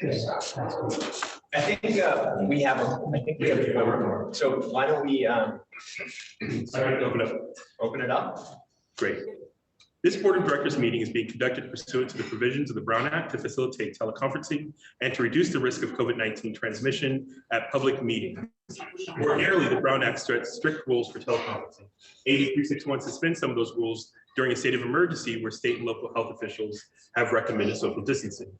I think we have a quorum. So why don't we open it up? Great. This Board of Directors meeting is being conducted pursuant to the provisions of the Brown Act to facilitate teleconferencing and to reduce the risk of COVID-19 transmission at public meetings. Ordinarily, the Brown Act sets strict rules for teleconferencing. AB 361 suspends some of those rules during a state of emergency where state and local health officials have recommended social distancing.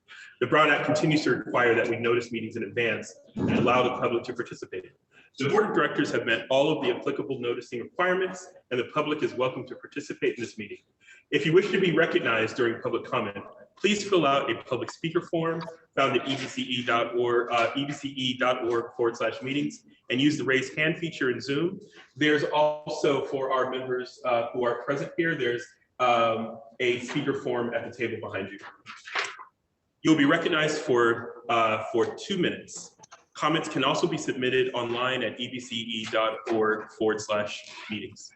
The Brown Act continues to require that we notice meetings in advance and allow the public to participate. The Board of Directors have met all of the applicable noticing requirements, and the public is welcome to participate in this meeting. If you wish to be recognized during public comment, please fill out a public speaker form found at ebce.org/meetings and use the raise hand feature in Zoom. There's also, for our members who are present here, there's a speaker form at the table behind you. You'll be recognized for 2 minutes. Comments can also be submitted online at ebce.org/meetings.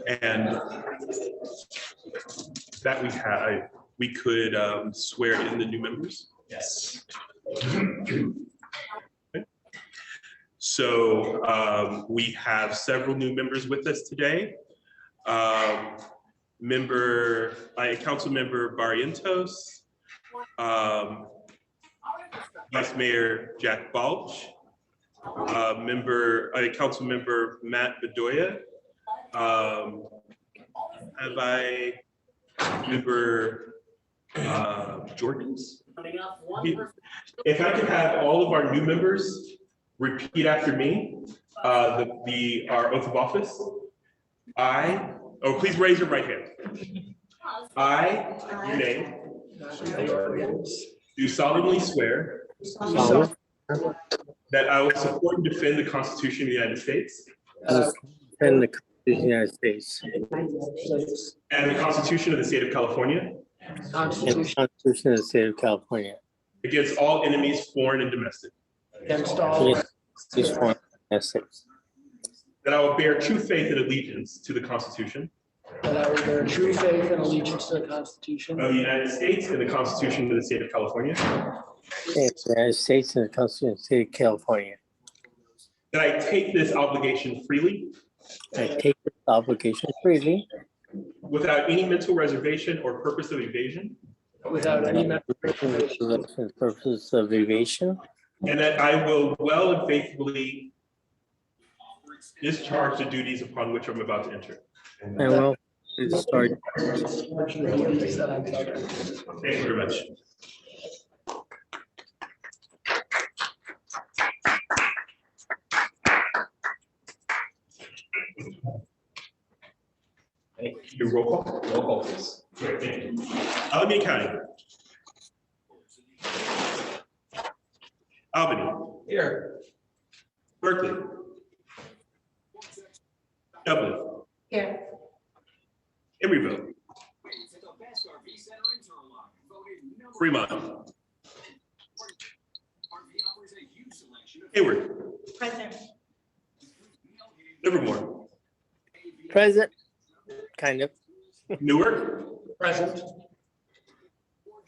And that we could swear in the new members. Yes. Okay. So we have several new members with us today. Council Member Barrientos, Vice Mayor Jack Balch, Council Member Matt Bedoya, Member Jorgens. If I could have all of our new members repeat after me, our oath of office. Please raise your right hand. I, your name, do solemnly swear that I will support and defend the Constitution of the United States And the Constitution of the United States. and the Constitution of the State of California And the Constitution of the State of California. against all enemies, foreign and domestic. Against all these foreign domestics. That I will bear true faith and allegiance to the Constitution That I will bear true faith and allegiance to the Constitution of the United States and the Constitution of the State of California. And the United States and the Constitution of the State of California. That I take this obligation freely, I take this obligation freely, without any mental reservation or purpose of evasion. without any for the purposes of evasion. And that I will well and faithfully discharge the duties upon which I'm about to enter. And will start. Thank you very much. Your roll call? Roll call, please. Great, thank you. Alameda County. Albany. Here. Berkeley. Dublin. Here. Emeryville. Fremont. Hayward. Present. Livermore. Present. Kind of. Newark. Present.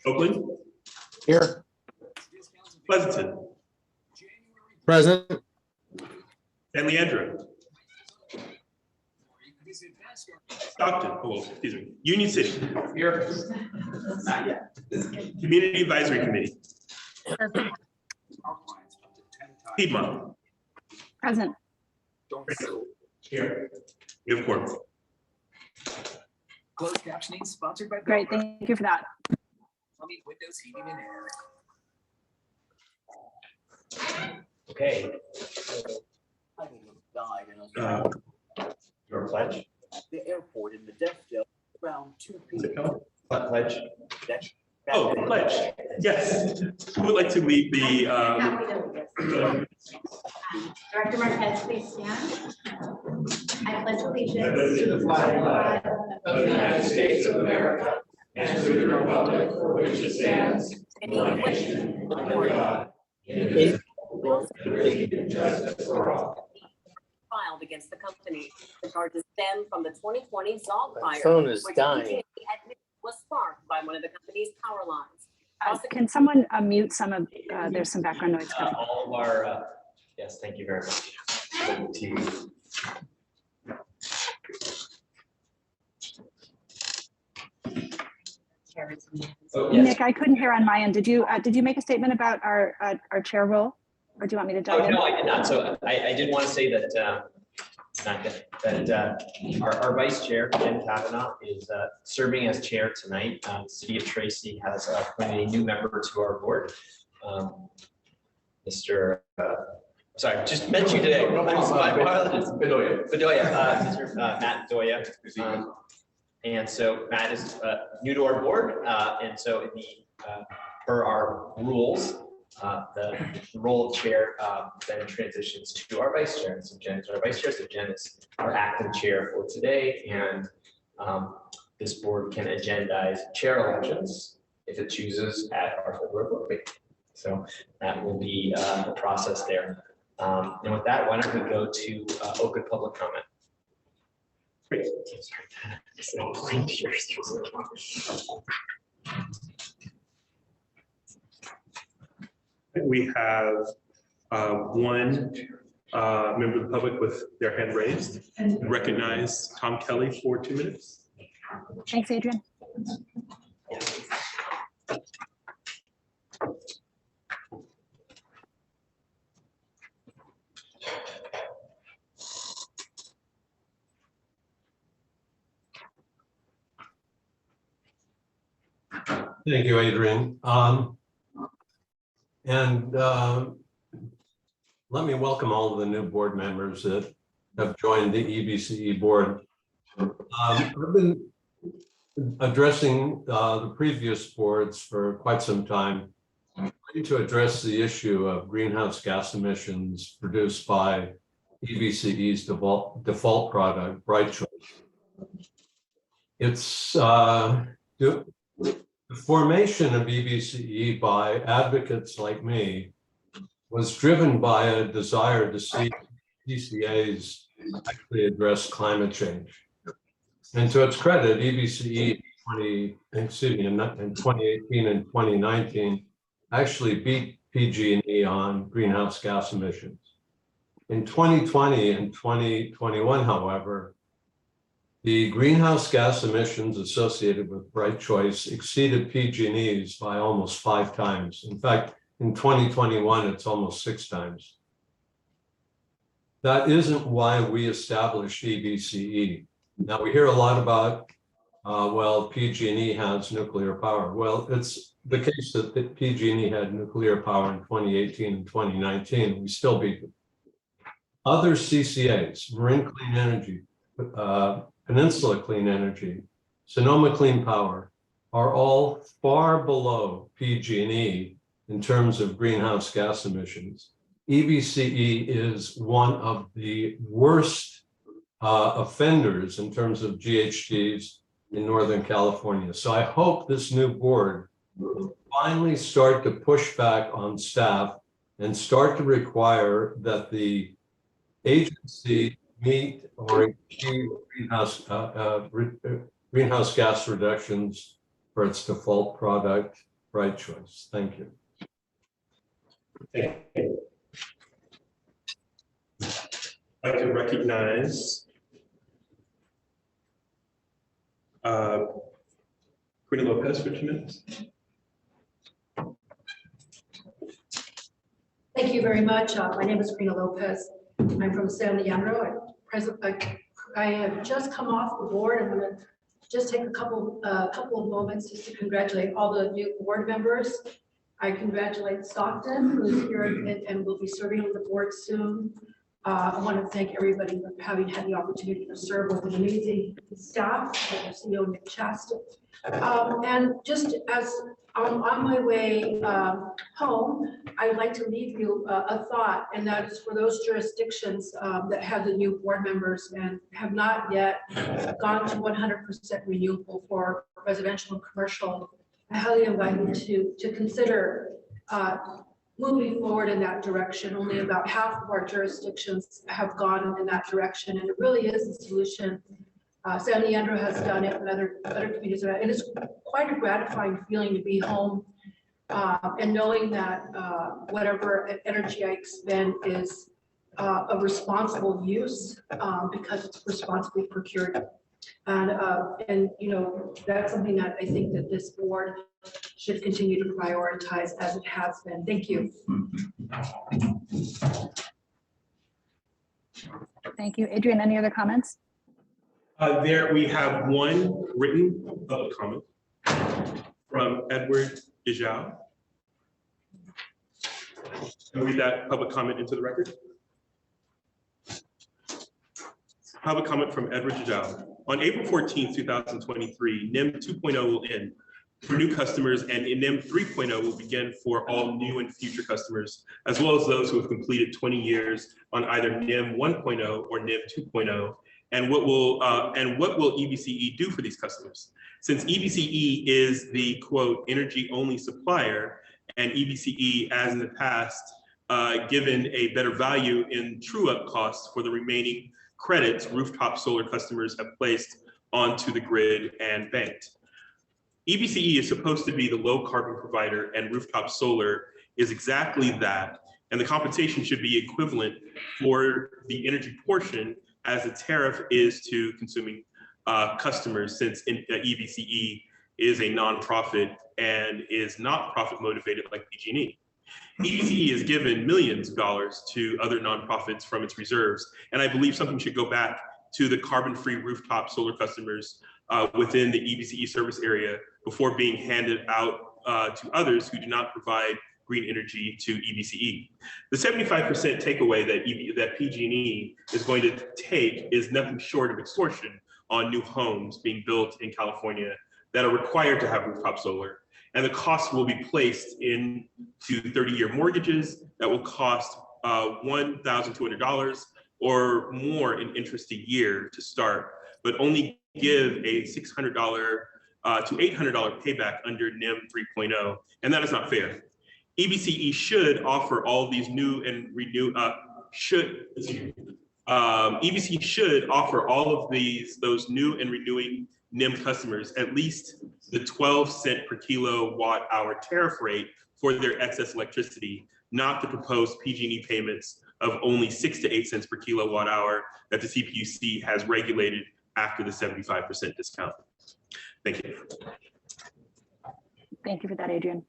Oakland. Here. Pleasanton. Present. San Leandro. Stockton. Excuse me. Union City. Here. Not yet. Community Advisory Committee. Piedmont. Present. Here. We have a quorum. Closed captioning sponsored by Great, thank you for that. Plumbing, windows, heating, and air. Okay. I died in a Your pledge. the airport in the death jail around 2 Is it p.m. coming? Pledge. Oh, pledge. Yes. Who would like to lead the? Director Marquez, please stand. I pledge allegiance to the flag of the United States of America and to the republic for which it stands, one nation, under God, indivisible, with liberty and justice for all. Filed against the company. The charges stem from the 2020 Zog fire. phone is which dying. EPA admitted was sparked by one of the company's power lines. Can someone mute some of, there's some background noise coming. All of our, yes, thank you very much. Oh, yes. Nick, I couldn't hear on my end. Did you make a statement about our chair role? Or do you want me to dive Oh, in? no, I did not. So I did want to say that, our vice chair, Jen Kavanaugh, is serving as chair tonight. The City of Tracy has appointed a new member to our board. Mr. Sorry, just met you today. Bedoya, Mr. Matt Bedoya. And so Matt is new to our board. And so in per our rules, the role of chair then transitions to our vice chair. So Jen is our vice chair. So Jen is our acting chair for today. And this board can agendize chair elections if it chooses at our February board meeting. So that will be the process there. And with that, why don't we go to open public comment? Great. We have one member of the public with their hand raised. Recognize Tom Kelly for 2 minutes. Thanks, Adrian. Thank you, Adrian. Let me welcome all of the new board members that have joined the EBCE board. I've been addressing the previous boards for quite some time to address the issue of greenhouse gas emissions produced by EBCE's default product, Bright Choice. It's the formation of EBCE by advocates like me was driven by a desire to see PCAs actually address climate change. And to its credit, EBCE in 2018 and 2019 actually beat PG&E on greenhouse gas emissions. In 2020 and 2021, however, the greenhouse gas emissions associated with Bright Choice exceeded PG&E's by almost 5 times. In fact, in 2021, it's almost 6 times. That isn't why we established EBCE. Now, we hear a lot about, well, PG&E has nuclear power. Well, it's the case that PG&E had nuclear power in 2018 and 2019. We still beat them. Other CCAs, Marin Clean Energy, Peninsula Clean Energy, Sonoma Clean Power, are all far below PG&E in terms of greenhouse gas emissions. EBCE is one of the worst offenders in terms of GHGs in Northern California. So I hope this new board will finally start to push back on staff and start to require that the agency meet or achieve greenhouse gas reductions for its default product, Bright Choice. Thank you. Thank you. I'd like to recognize Karina Lopez for 2 minutes. Thank you very much. My name is Karina Lopez. I'm from San Leandro. I have just come off the board. I'm going to just take a couple of moments just to congratulate all the new board members. I congratulate Stockton, who's here and will be serving on the board soon. I want to thank everybody for having had the opportunity to serve with an amazing staff, CEO Nick Chaston. And just as on my way home, I'd like to leave you a thought, and that is for those jurisdictions that have the new board members and have not yet gone to 100% renewable for residential and commercial. I highly invite you to consider moving forward in that direction. Only about half of our jurisdictions have gone in that direction, and it really is a solution San Leandro has done it, and other communities have. It is quite a gratifying feeling to be home and knowing that whatever energy I expend is a responsible use because it's responsibly procured. And you know, that's something that I think that this board should continue to prioritize as it has been. Thank you. Thank you. Adrian, any other comments? There, we have one written public comment from Edward Ijao. Can we read that public comment into the record? Public comment from Edward Ijao. On April 14th, 2023, NIM 2.0 will end for new customers, and NIM 3.0 will begin for all new and future customers, as well as those who have completed 20 years on either NIM 1.0 or NIM 2.0. And what will EBCE do for these customers? Since EBCE is the quote energy only supplier, and EBCE, as in the past, given a better value in true up costs for the remaining credits rooftop solar customers have placed onto the grid and banked. EBCE is supposed to be the low carbon provider, and rooftop solar is exactly that. And the compensation should be equivalent for the energy portion as the tariff is to consuming customers, since EBCE is a nonprofit and is not profit motivated like PG&E. EBCE has given millions of dollars to other nonprofits from its reserves, and I believe something should go back to the carbon-free rooftop solar customers within the EBCE service area before being handed out to others who do not provide green energy to EBCE. The 75% takeaway that PG&E is going to take is nothing short of extortion on new homes being built in California that are required to have rooftop solar. And the cost will be placed into 30-year mortgages that will cost $1,200 or more in interest a year to start, but only give a $600 to $800 payback under NIM 3.0, and that is not fair. EBCE should offer all these new and EBCE should offer all of those new and renewing NIM customers at least the 12 cent per kilowatt hour tariff rate for their excess electricity, not the proposed PG&E payments of only 6 to 8 cents per kilowatt hour that the CPUC has regulated after the 75% discount. Thank you. Thank you for that, Adrian.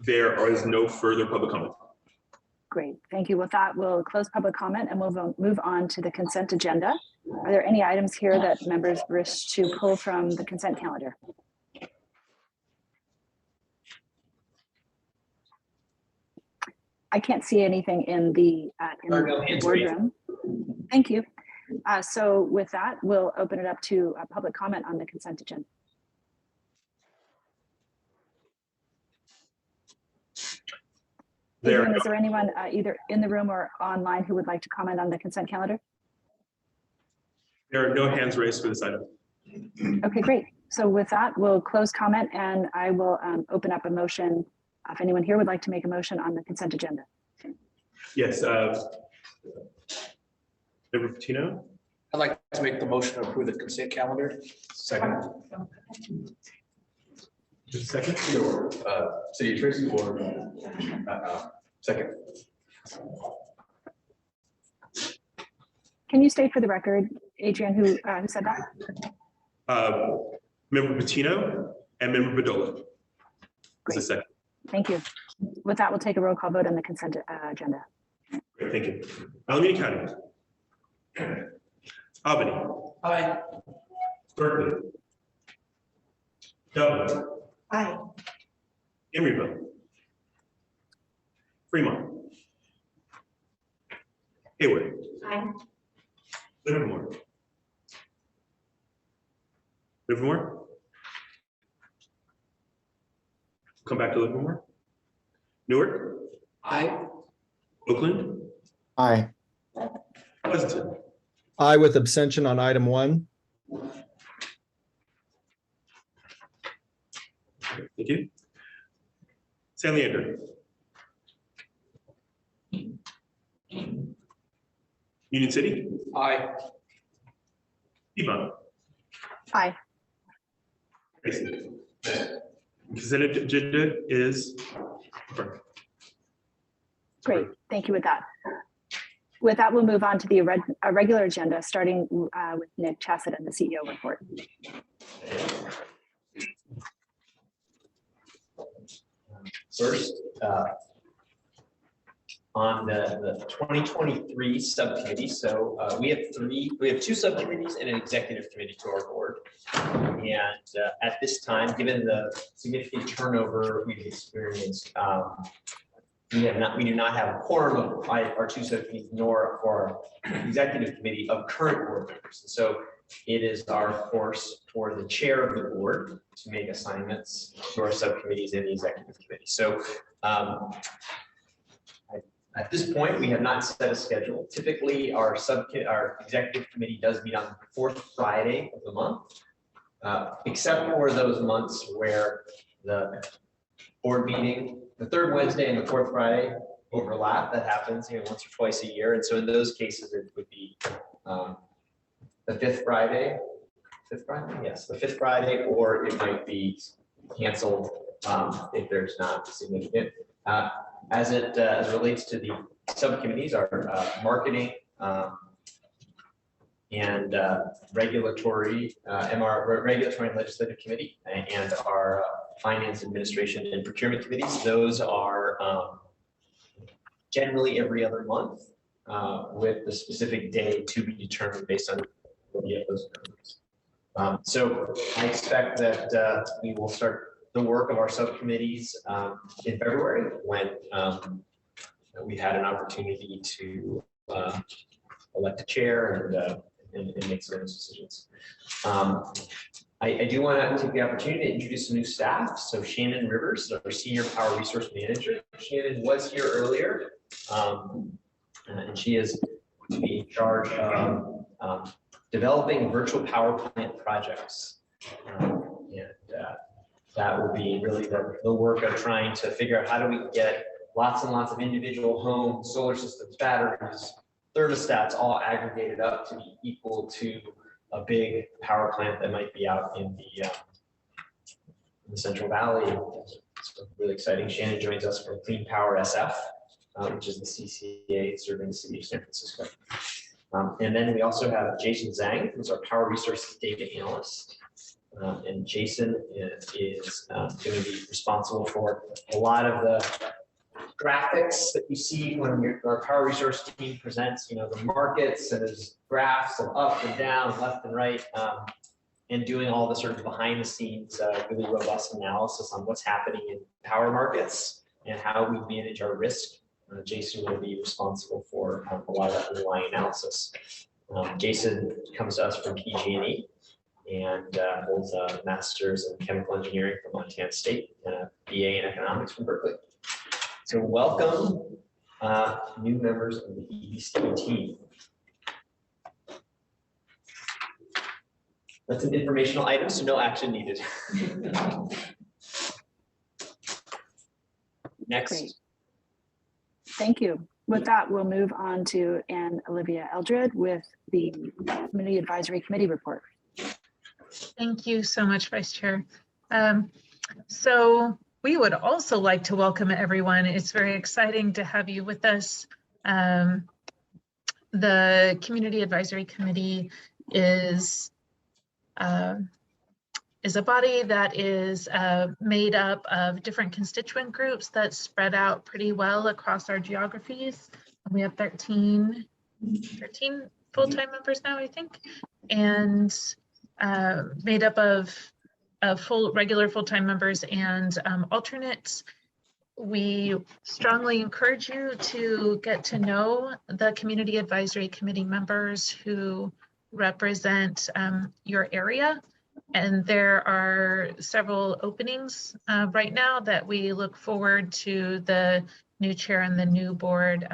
There is no further public comment. Great, thank you. With that, we'll close public comment and we'll move on to the consent agenda. Are there any items here that members wish to pull from the consent calendar? I can't see anything in the boardroom. Thank you. So with that, we'll open it up to public comment on the consent agenda. Adrian, is there anyone either in the room or online who would like to comment on the consent calendar? There are no hands raised for this item. Okay, great. So with that, we'll close comment and I will open up a motion. If anyone here would like to make a motion on the consent agenda. Yes, Member Patino. I'd like to make the motion to approve the consent calendar. Second. Just a second. City Attorney or second. Can you state for the record, Adrian, who said that? Member Patino and Member Bedolla. Just a second. Thank you. With that, we'll take a roll call vote on the consent agenda. Great, thank you. Alameda County. Albany. Aye. Berkeley. Dublin. Aye. Emeryville. Fremont. Hayward. Aye. Livermore. Livermore. Come back to Livermore. Newark. Aye. Oakland. Aye. Pleasanton. Aye with abstention on item 1. Thank you. San Leandro. Union City. Aye. Eva, Aye. Tracy. Consent agenda is. Great, thank you with that. With that, we'll move on to the regular agenda, starting with Nick Chassett and the CEO report. First, on the 2023 subcommittee. So we have two subcommittees and an executive committee to our board. And at this time, given the significant turnover we've experienced, we do not have a quorum of our two subcommittees, nor for our executive committee of current board members. And so it is our course for the chair of the board to make assignments to our subcommittees in the executive committee. So at this point, we have not set a schedule. Typically, our executive committee does meet on the fourth Friday of the month, except for those months where the board meeting, the third Wednesday and the fourth Friday overlap. That happens once or twice a year. And so in those cases, it would be the fifth Friday, yes, the fifth Friday, or it might be canceled if there's not significant. As it relates to the subcommittees, our marketing and regulatory and legislative committee, and our finance, administration, and procurement committees, those are generally every other month with the specific day to be determined based on those numbers. So I expect that we will start the work of our subcommittees in February, when we had an opportunity to elect a chair and make some of those decisions. I do want to take the opportunity to introduce some new staff. So Shannon Rivers, our Senior Power Resource Manager. Shannon was here earlier, and she is to be in charge of developing virtual power plant projects. That will be really the work of trying to figure out how do we get lots and lots of individual home solar systems, batteries, thermostats all aggregated up to be equal to a big power plant that might be out in the Central Valley. It's really exciting. Shannon joins us from Clean Power SF, which is the CCA serving the city of San Francisco. And then we also have Jason Zhang, who's our Power Resources Data Analyst. And Jason is going to be responsible for a lot of the graphics that you see when our power resource team presents, the markets, and there's graphs of up and down, left and right, and doing all the sort of behind the scenes, really robust analysis on what's happening in power markets and how we manage our risk. Jason will be responsible for a lot of that underlying analysis. Jason comes to us from PG&E. And holds a master's in chemical engineering from Montana State and a BA in economics from Berkeley. So welcome, new members of the EBC team. That's an informational item, so no action needed. Next. Great. Thank you. With that, we'll move on to Anne Olivia Eldred with the Community Advisory Committee report. Thank you so much, Vice Chair. So we would also like to welcome everyone. It's very exciting to have you with us. The Community Advisory Committee is a body that is made up of different constituent groups that spread out pretty well across our geographies. We have 13 full-time members now, I think, and made up of regular full-time members and alternates. We strongly encourage you to get to know the Community Advisory Committee members who represent your area. And there are several openings right now that we look forward to the new chair and the new board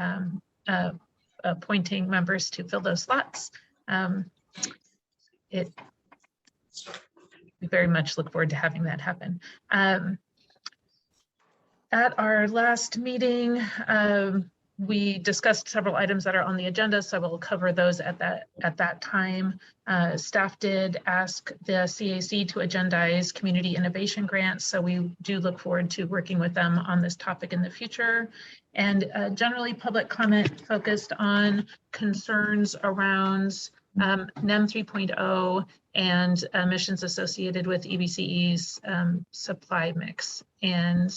appointing members to fill those slots. We very much look forward to having that happen. At our last meeting, We discussed several items that are on the agenda, so we'll cover those at that time. Staff did ask the CAC to agendize community innovation grants, so we do look forward to working with them on this topic in the future. And generally, public comment focused on concerns around NEM 3.0 and emissions associated with EBCE's supply mix. And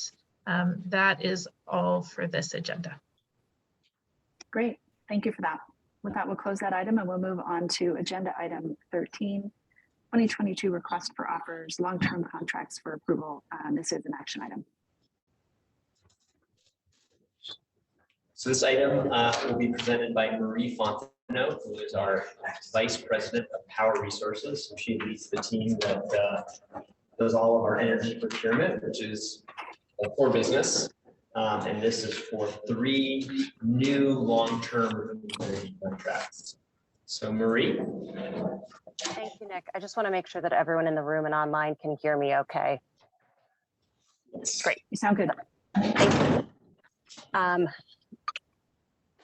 that is all for this agenda. Great, thank you for that. With that, we'll close that item and we'll move on to agenda item 13, 2022 request for offers, long-term contracts for approval. This is an action item. So this item will be presented by Marie Fontenot, who is our Vice President of Power Resources. She leads the team that does all of our energy procurement, which is a core business. And this is for 3 new long-term energy contracts. So Marie. Thank you, Nick. I just want to make sure that everyone in the room and online can hear me okay. Great. You sound good.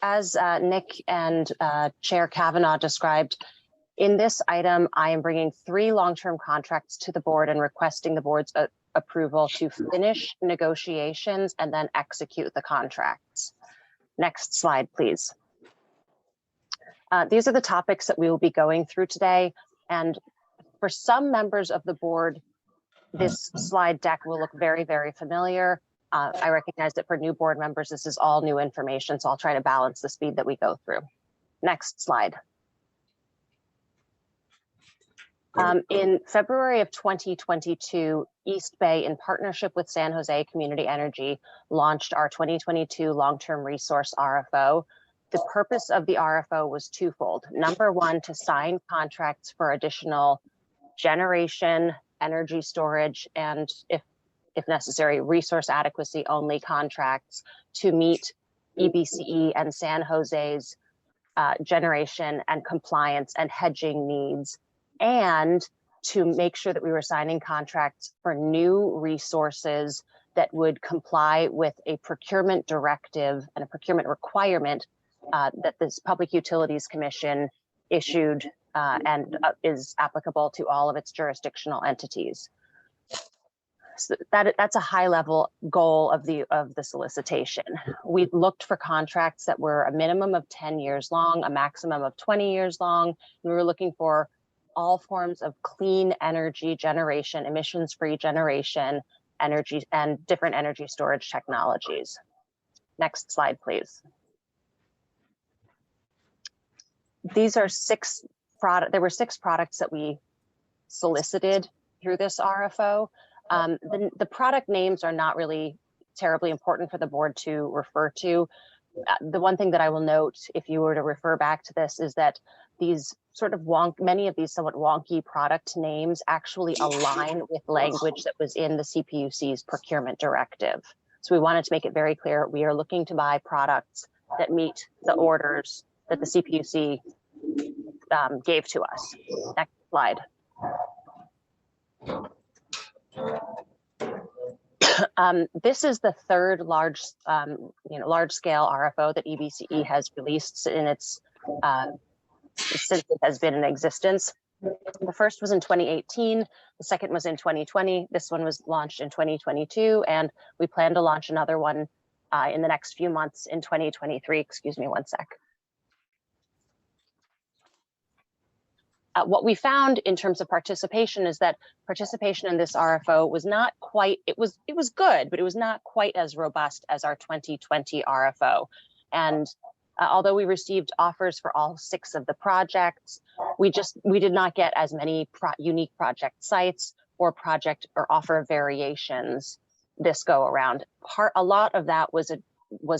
As Nick and Chair Kavanaugh described, in this item, I am bringing 3 long-term contracts to the board and requesting the board's approval to finish negotiations and then execute the contracts. Next slide, please. These are the topics that we will be going through today. And for some members of the board, this slide deck will look very, very familiar. I recognize that for new board members, this is all new information, so I'll try to balance the speed that we go through. Next slide. In February of 2022, East Bay, in partnership with San Jose Community Energy, launched our 2022 long-term resource RFO. The purpose of the RFO was twofold. Number one, to sign contracts for additional generation, energy storage, and if necessary, resource adequacy only contracts to meet EBCE and San Jose's generation and compliance and hedging needs, and to make sure that we were signing contracts for new resources that would comply with a procurement directive and a procurement requirement that this Public Utilities Commission issued and is applicable to all of its jurisdictional entities. So that's a high level goal of the solicitation. We looked for contracts that were a minimum of 10 years long, a maximum of 20 years long. And we were looking for all forms of clean energy generation, emissions-free generation, energy, and different energy storage technologies. Next slide, please. These are 6 products. There were 6 products that we solicited through this RFO. The product names are not really terribly important for the board to refer to. The one thing that I will note, if you were to refer back to this, is that these sort of many of these somewhat wonky product names actually align with language that was in the CPUC's procurement directive. So we wanted to make it very clear, we are looking to buy products that meet the orders that the CPUC gave to us. Next slide. This is the 3rd large-scale RFO that EBCE has released in its since it has been in existence. The first was in 2018, the second was in 2020, this one was launched in 2022, and we plan to launch another one in the next few months in 2023. Excuse me one sec. What we found in terms of participation is that participation in this RFO was not quite, it was good, but it was not quite as robust as our 2020 RFO. And although we received offers for all 6 of the projects, we did not get as many unique project sites or offer variations this go around. A lot of that was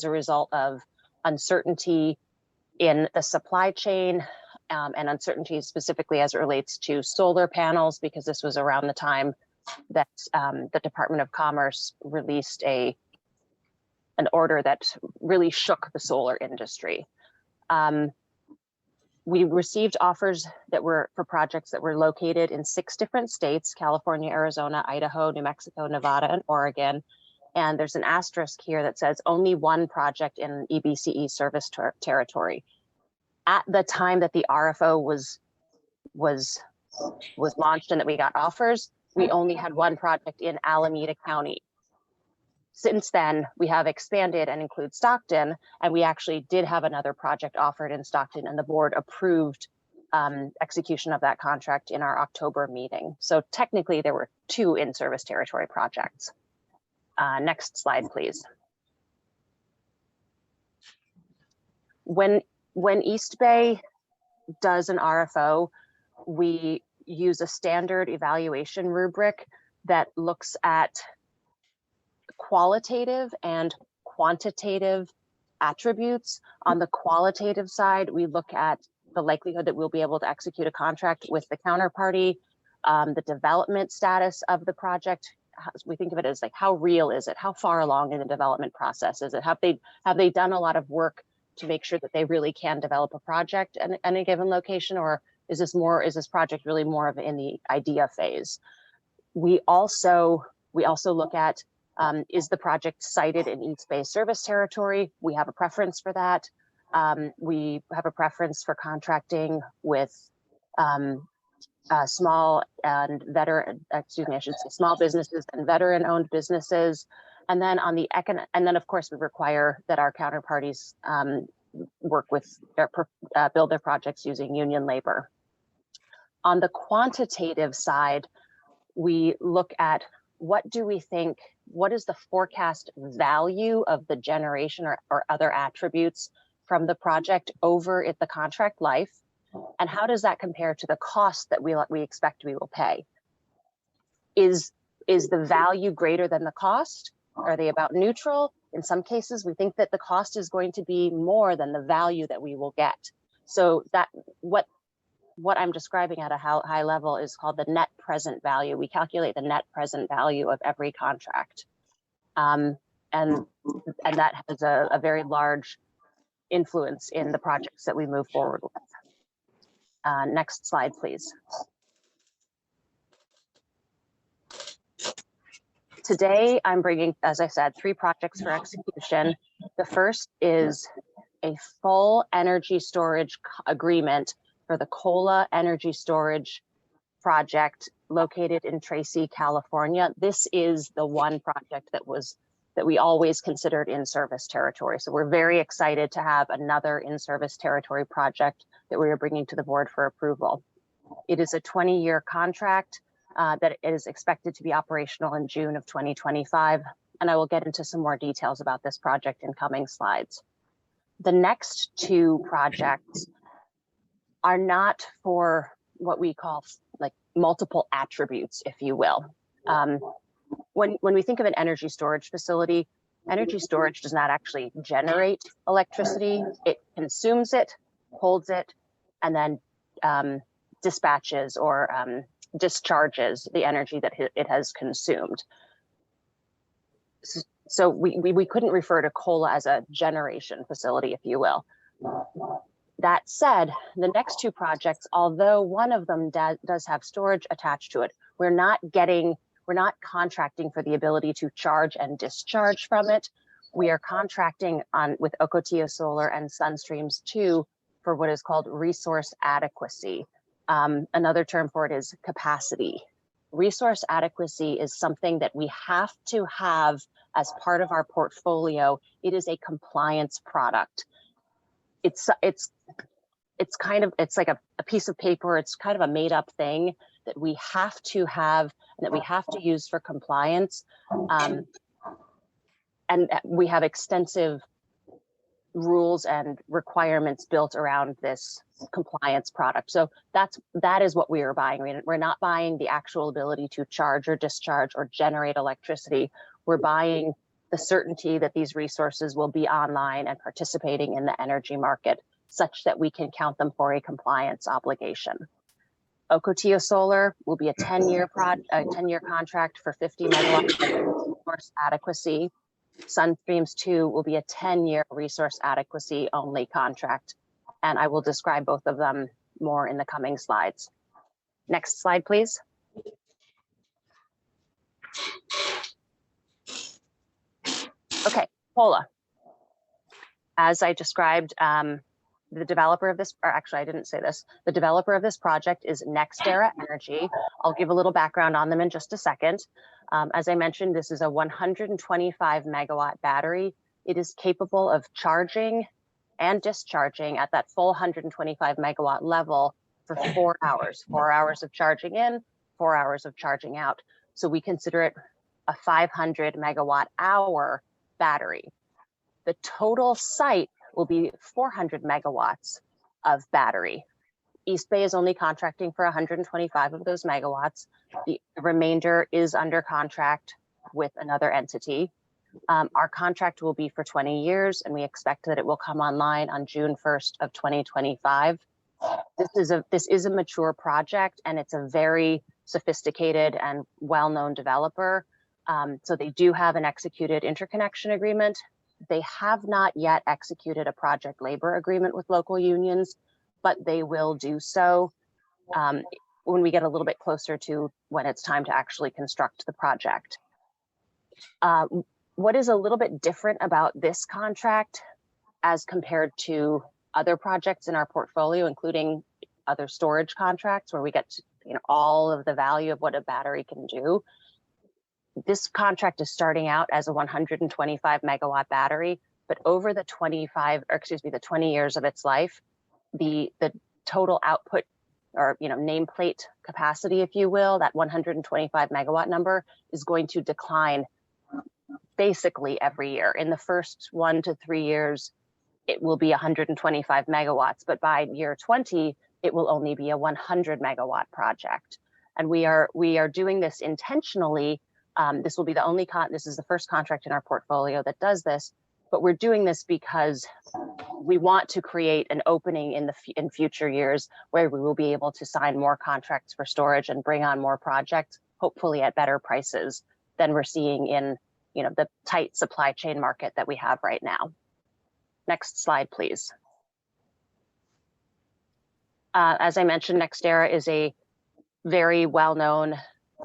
a result of uncertainty in the supply chain, and uncertainty specifically as it relates to solar panels, because this was around the time that the Department of Commerce released an order that really shook the solar industry. We received offers that were for projects that were located in 6 different states: California, Arizona, Idaho, New Mexico, Nevada, and Oregon. And there's an asterisk here that says only one project in EBCE service territory. At the time that the RFO was launched and that we got offers, we only had one project in Alameda County. Since then, we have expanded and include Stockton, and we actually did have another project offered in Stockton, and the board approved execution of that contract in our October meeting. So technically, there were 2 in-service territory projects. Next slide, please. When East Bay does an RFO, we use a standard evaluation rubric that looks at qualitative and quantitative attributes. On the qualitative side, we look at the likelihood that we'll be able to execute a contract with the counterparty, the development status of the project. We think of it as like, how real is it? How far along in the development process is it? Have they done a lot of work to make sure that they really can develop a project in a given location, or is this project really more of in the idea phase? We also look at, is the project sited in East Bay service territory? We have a preference for that. We have a preference for contracting with small and small businesses and veteran-owned businesses. And then of course, we require that our counterparties work with build their projects using union labor. On the quantitative side, we look at what is the forecast value of the generation or other attributes from the project over the contract life, and how does that compare to the cost that we expect we will pay? Is the value greater than the cost? Are they about neutral? In some cases, we think that the cost is going to be more than the value that we will get. So that what I'm describing at a high level is called the net present value. We calculate the net present value of every contract. And that has a very large influence in the projects that we move forward with. Next slide, please. Today, I'm bringing, as I said, 3 projects for execution. The first is a full energy storage agreement for the Kola Energy Storage project located in Tracy, California. This is the one project that we always considered in-service territory. So we're very excited to have another in-service territory project that we are bringing to the board for approval. It is a 20-year contract that is expected to be operational in June of 2025. And I will get into some more details about this project in coming slides. The next 2 projects are not for what we call like multiple attributes, if you will. When we think of an energy storage facility, energy storage does not actually generate electricity. It consumes it, holds it, and then dispatches or discharges the energy that it has consumed. So we couldn't refer to Kola as a generation facility, if you will. That said, the next 2 projects, although one of them does have storage attached to it, we're not contracting for the ability to charge and discharge from it. We are contracting with Ocotillo Solar and Sunstreams 2 for what is called resource adequacy. Another term for it is capacity. Resource adequacy is something that we have to have as part of our portfolio. It is a compliance product. It's like a piece of paper. It's kind of a made up thing that we have to have and that we have to use for compliance. And we have extensive rules and requirements built around this compliance product. So that is what we are buying. We're not buying the actual ability to charge or discharge or generate electricity. We're buying the certainty that these resources will be online and participating in the energy market such that we can count them for a compliance obligation. Ocotillo Solar will be a 10-year contract for 50 megawatts of resource adequacy. Sunstreams 2 will be a 10-year resource adequacy only contract. And I will describe both of them more in the coming slides. Next slide, please. Okay, COLA. As I described, the developer of this, or actually I didn't say this, the developer of this project is NextEra Energy. I'll give a little background on them in just a second. As I mentioned, this is a 125 megawatt battery. It is capable of charging and discharging at that full 125 megawatt level for 4 hours, 4 hours of charging in, 4 hours of charging out. So we consider it a 500 megawatt hour battery. The total site will be 400 megawatts of battery. East Bay is only contracting for 125 of those megawatts. The remainder is under contract with another entity. Our contract will be for 20 years, and we expect that it will come online on June 1st of 2025. This is a mature project, and it's a very sophisticated and well-known developer. So they do have an executed interconnection agreement. They have not yet executed a project labor agreement with local unions, but they will do so when we get a little bit closer to when it's time to actually construct the project. What is a little bit different about this contract as compared to other projects in our portfolio, including other storage contracts where we get to, all of the value of what a battery can do. This contract is starting out as a 125 megawatt battery, but over the 20 years of its life, the total output or nameplate capacity, if you will, that 125 megawatt number is going to decline basically every year. In the first 1 to 3 years, it will be 125 megawatts, but by year 20, it will only be a 100 megawatt project. And we are doing this intentionally. This will be the only this is the first contract in our portfolio that does this, but we're doing this because we want to create an opening in future years where we will be able to sign more contracts for storage and bring on more projects, hopefully at better prices than we're seeing in the tight supply chain market that we have right now. Next slide, please. As I mentioned, NextEra is a very well-known,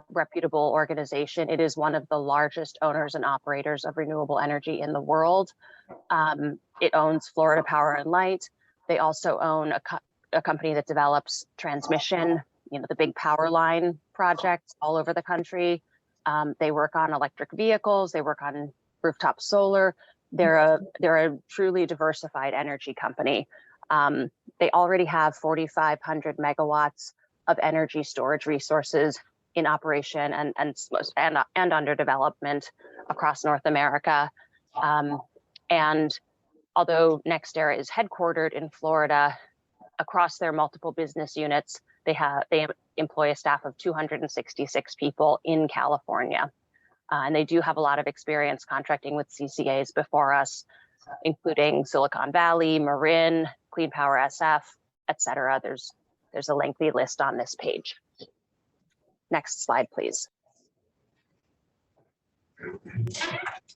reputable organization. It is one of the largest owners and operators of renewable energy in the world. It owns Florida Power and Light. They also own a company that develops transmission, the big power line projects all over the country. They work on electric vehicles. They work on rooftop solar. They're a truly diversified energy company. They already have 4,500 megawatts of energy storage resources in operation and under development across North America. And although NextEra is headquartered in Florida, across their multiple business units, they employ a staff of 266 people in California. And they do have a lot of experience contracting with CCAs before us, including Silicon Valley, Marin, Clean Power SF, et cetera. There's a lengthy list on this page. Next slide, please.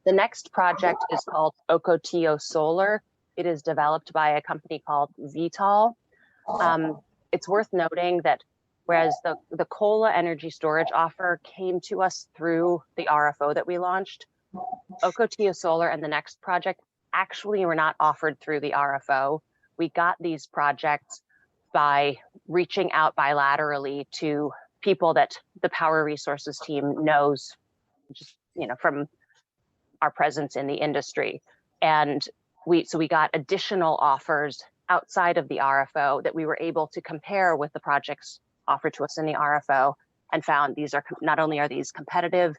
The next project is called Ocotillo Solar. It is developed by a company called Vitol. It's worth noting that whereas the COLA energy storage offer came to us through the RFO that we launched, Ocotillo Solar and the next project actually were not offered through the RFO. We got these projects by reaching out bilaterally to people that the Power Resources team knows, just from our presence in the industry. And we got additional offers outside of the RFO that we were able to compare with the projects offered to us in the RFO, and found these are not only are these competitive,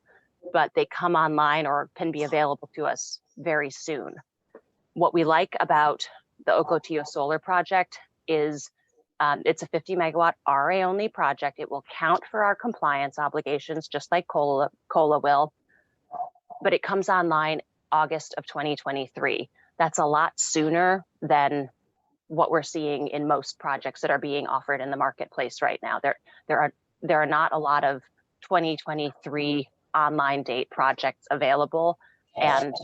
but they come online or can be available to us very soon. What we like about the Ocotillo Solar project is it's a 50 megawatt RA only project. It will count for our compliance obligations, just like COLA will, but it comes online August of 2023. That's a lot sooner than what we're seeing in most projects that are being offered in the marketplace right now. There are not a lot of 2023 online date projects available, and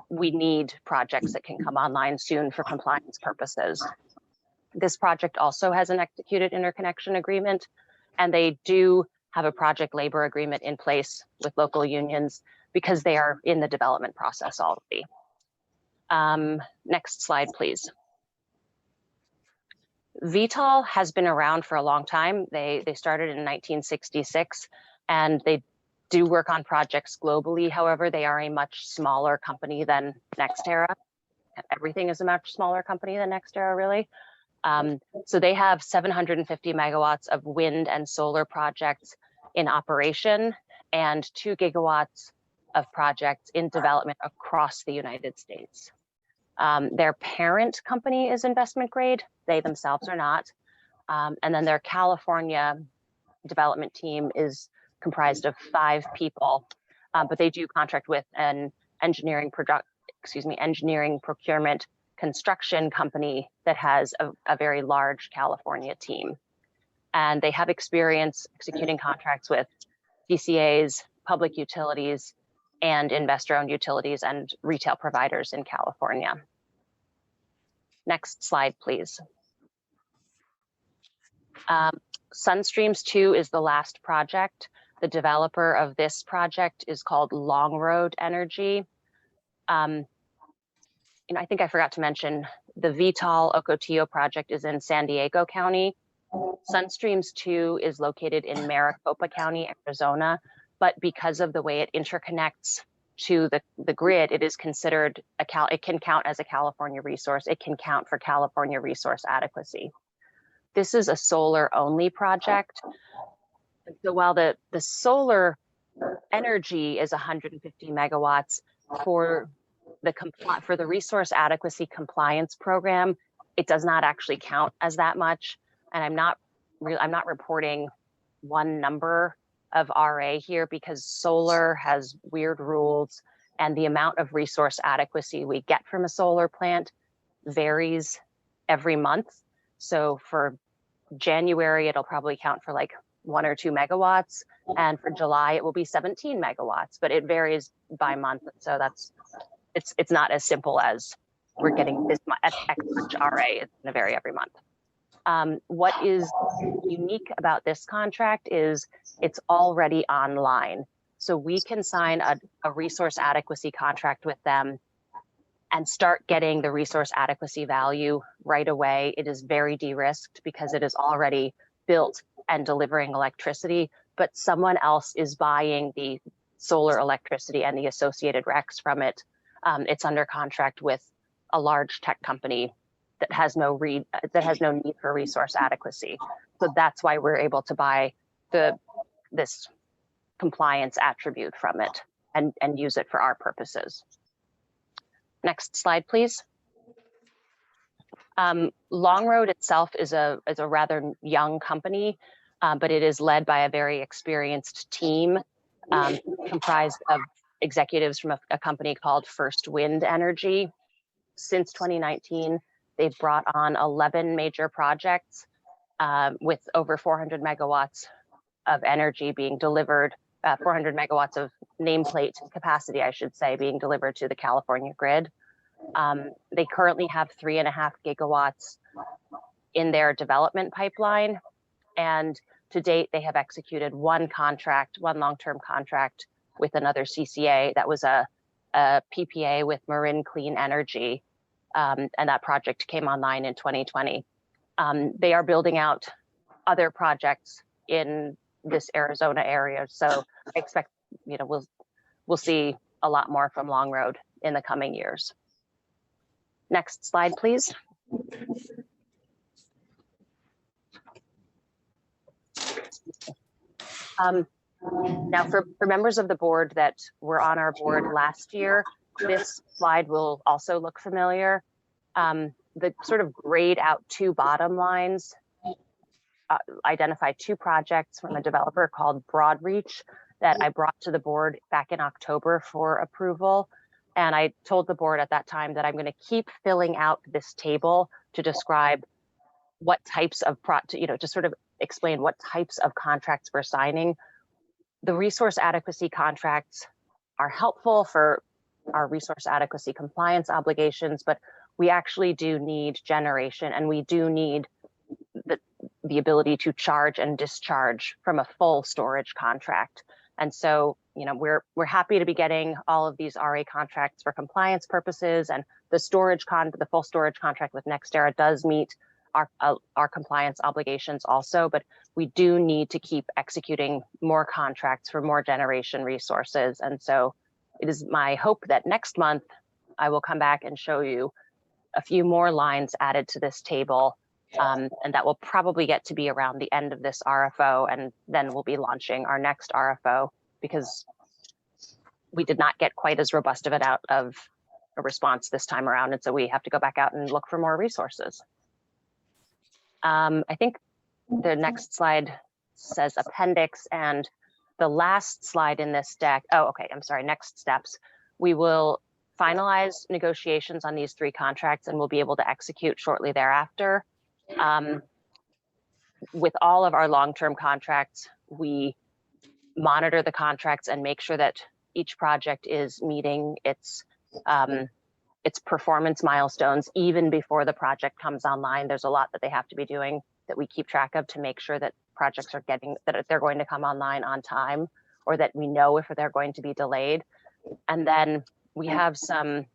we need projects that can come online soon for compliance purposes. This project also has an executed interconnection agreement, and they do have a project labor agreement in place with local unions. because they are in the development process already. Next slide, please. VTOL has been around for a long time. They started in 1966, and they do work on projects globally. However, they are a much smaller company than NextEra. Everything is a much smaller company than NextEra, really. So they have 750 megawatts of wind and solar projects in operation and 2 gigawatts of projects in development across the United States. Their parent company is investment grade. They themselves are not. And then their California development team is comprised of 5 people, but they do contract with an engineering procurement construction company that has a very large California team. And they have experience executing contracts with DCAs, public utilities, and investor-owned utilities and retail providers in California. Next slide, please. Sunstreams 2 is the last project. The developer of this project is called Longroad Energy. I think I forgot to mention the VTOL Ocotillo project is in San Diego County. Sunstreams 2 is located in Maricopa County, Arizona, but because of the way it interconnects to the grid, it is considered it can count as a California resource. It can count for California resource adequacy. This is a solar only project. So while the solar energy is 150 megawatts for the resource adequacy compliance program, it does not actually count as that much. And I'm not reporting one number of RA here because solar has weird rules and the amount of resource adequacy we get from a solar plant varies every month. So for January, it'll probably count for like 1 or 2 megawatts. And for July, it will be 17 megawatts, but it varies by month. So it's not as simple as we're getting this much RA. It's going to vary every month. What is unique about this contract is it's already online. So we can sign a resource adequacy contract with them and start getting the resource adequacy value right away. It is very de-risked because it is already built and delivering electricity, but someone else is buying the solar electricity and the associated RECs from it. It's under contract with a large tech company that has no need for resource adequacy. So that's why we're able to buy this compliance attribute from it and use it for our purposes. Next slide, please. Longroad itself is a rather young company, but it is led by a very experienced team comprised of executives from a company called First Wind Energy. Since 2019, they've brought on 11 major projects with over 400 megawatts of energy being delivered, 400 megawatts of nameplate capacity, I should say, being delivered to the California grid. They currently have 3.5 gigawatts in their development pipeline. And to date, they have executed one long-term contract with another CCA. That was a PPA with Marin Clean Energy. And that project came online in 2020. They are building out other projects in this Arizona area. So I expect, we'll see a lot more from Longroad in the coming years. Next slide, please. Now, for members of the board that were on our board last year, this slide will also look familiar. The sort of grayed out 2 bottom lines identify 2 projects from a developer called Broadreach that I brought to the board back in October for approval. And I told the board at that time that I'm going to keep filling out this table to describe what types of to sort of explain what types of contracts we're signing. The resource adequacy contracts are helpful for our resource adequacy compliance obligations, but we actually do need generation, and we do need the ability to charge and discharge from a full storage contract. And so you know, we're happy to be getting all of these RA contracts for compliance purposes, and the full storage contract with NextEra does meet our compliance obligations also, but we do need to keep executing more contracts for more generation resources. And so it is my hope that next month I will come back and show you a few more lines added to this table. And that will probably get to be around the end of this RFO, and then we'll be launching our next RFO, because we did not get quite as robust of a response this time around. And so we have to go back out and look for more resources. I think the next slide says appendix, and the last slide in this deck, oh, okay, I'm sorry, next steps. We will finalize negotiations on these 3 contracts, and we'll be able to execute shortly thereafter. With all of our long-term contracts, we monitor the contracts and make sure that each project is meeting its performance milestones even before the project comes online. There's a lot that they have to be doing that we keep track of to make sure that projects are that they're going to come online on time, or that we know if they're going to be delayed. And then we have some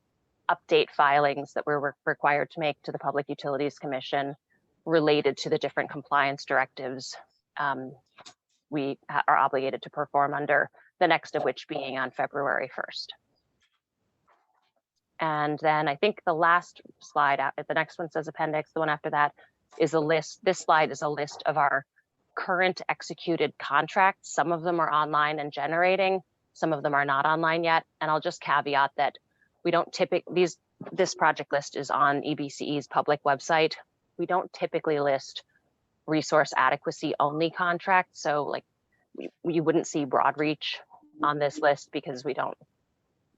update filings that we're required to make to the Public Utilities Commission related to the different compliance directives we are obligated to perform under, the next of which being on February 1st. And then I think the last slide, the next one says appendix, the one after that is a list. This slide is a list of our current executed contracts. Some of them are online and generating, some of them are not online yet. And I'll just caveat that we don't this project list is on EBCE's public website. We don't typically list resource adequacy only contracts. So like you wouldn't see Broadreach on this list, because we don't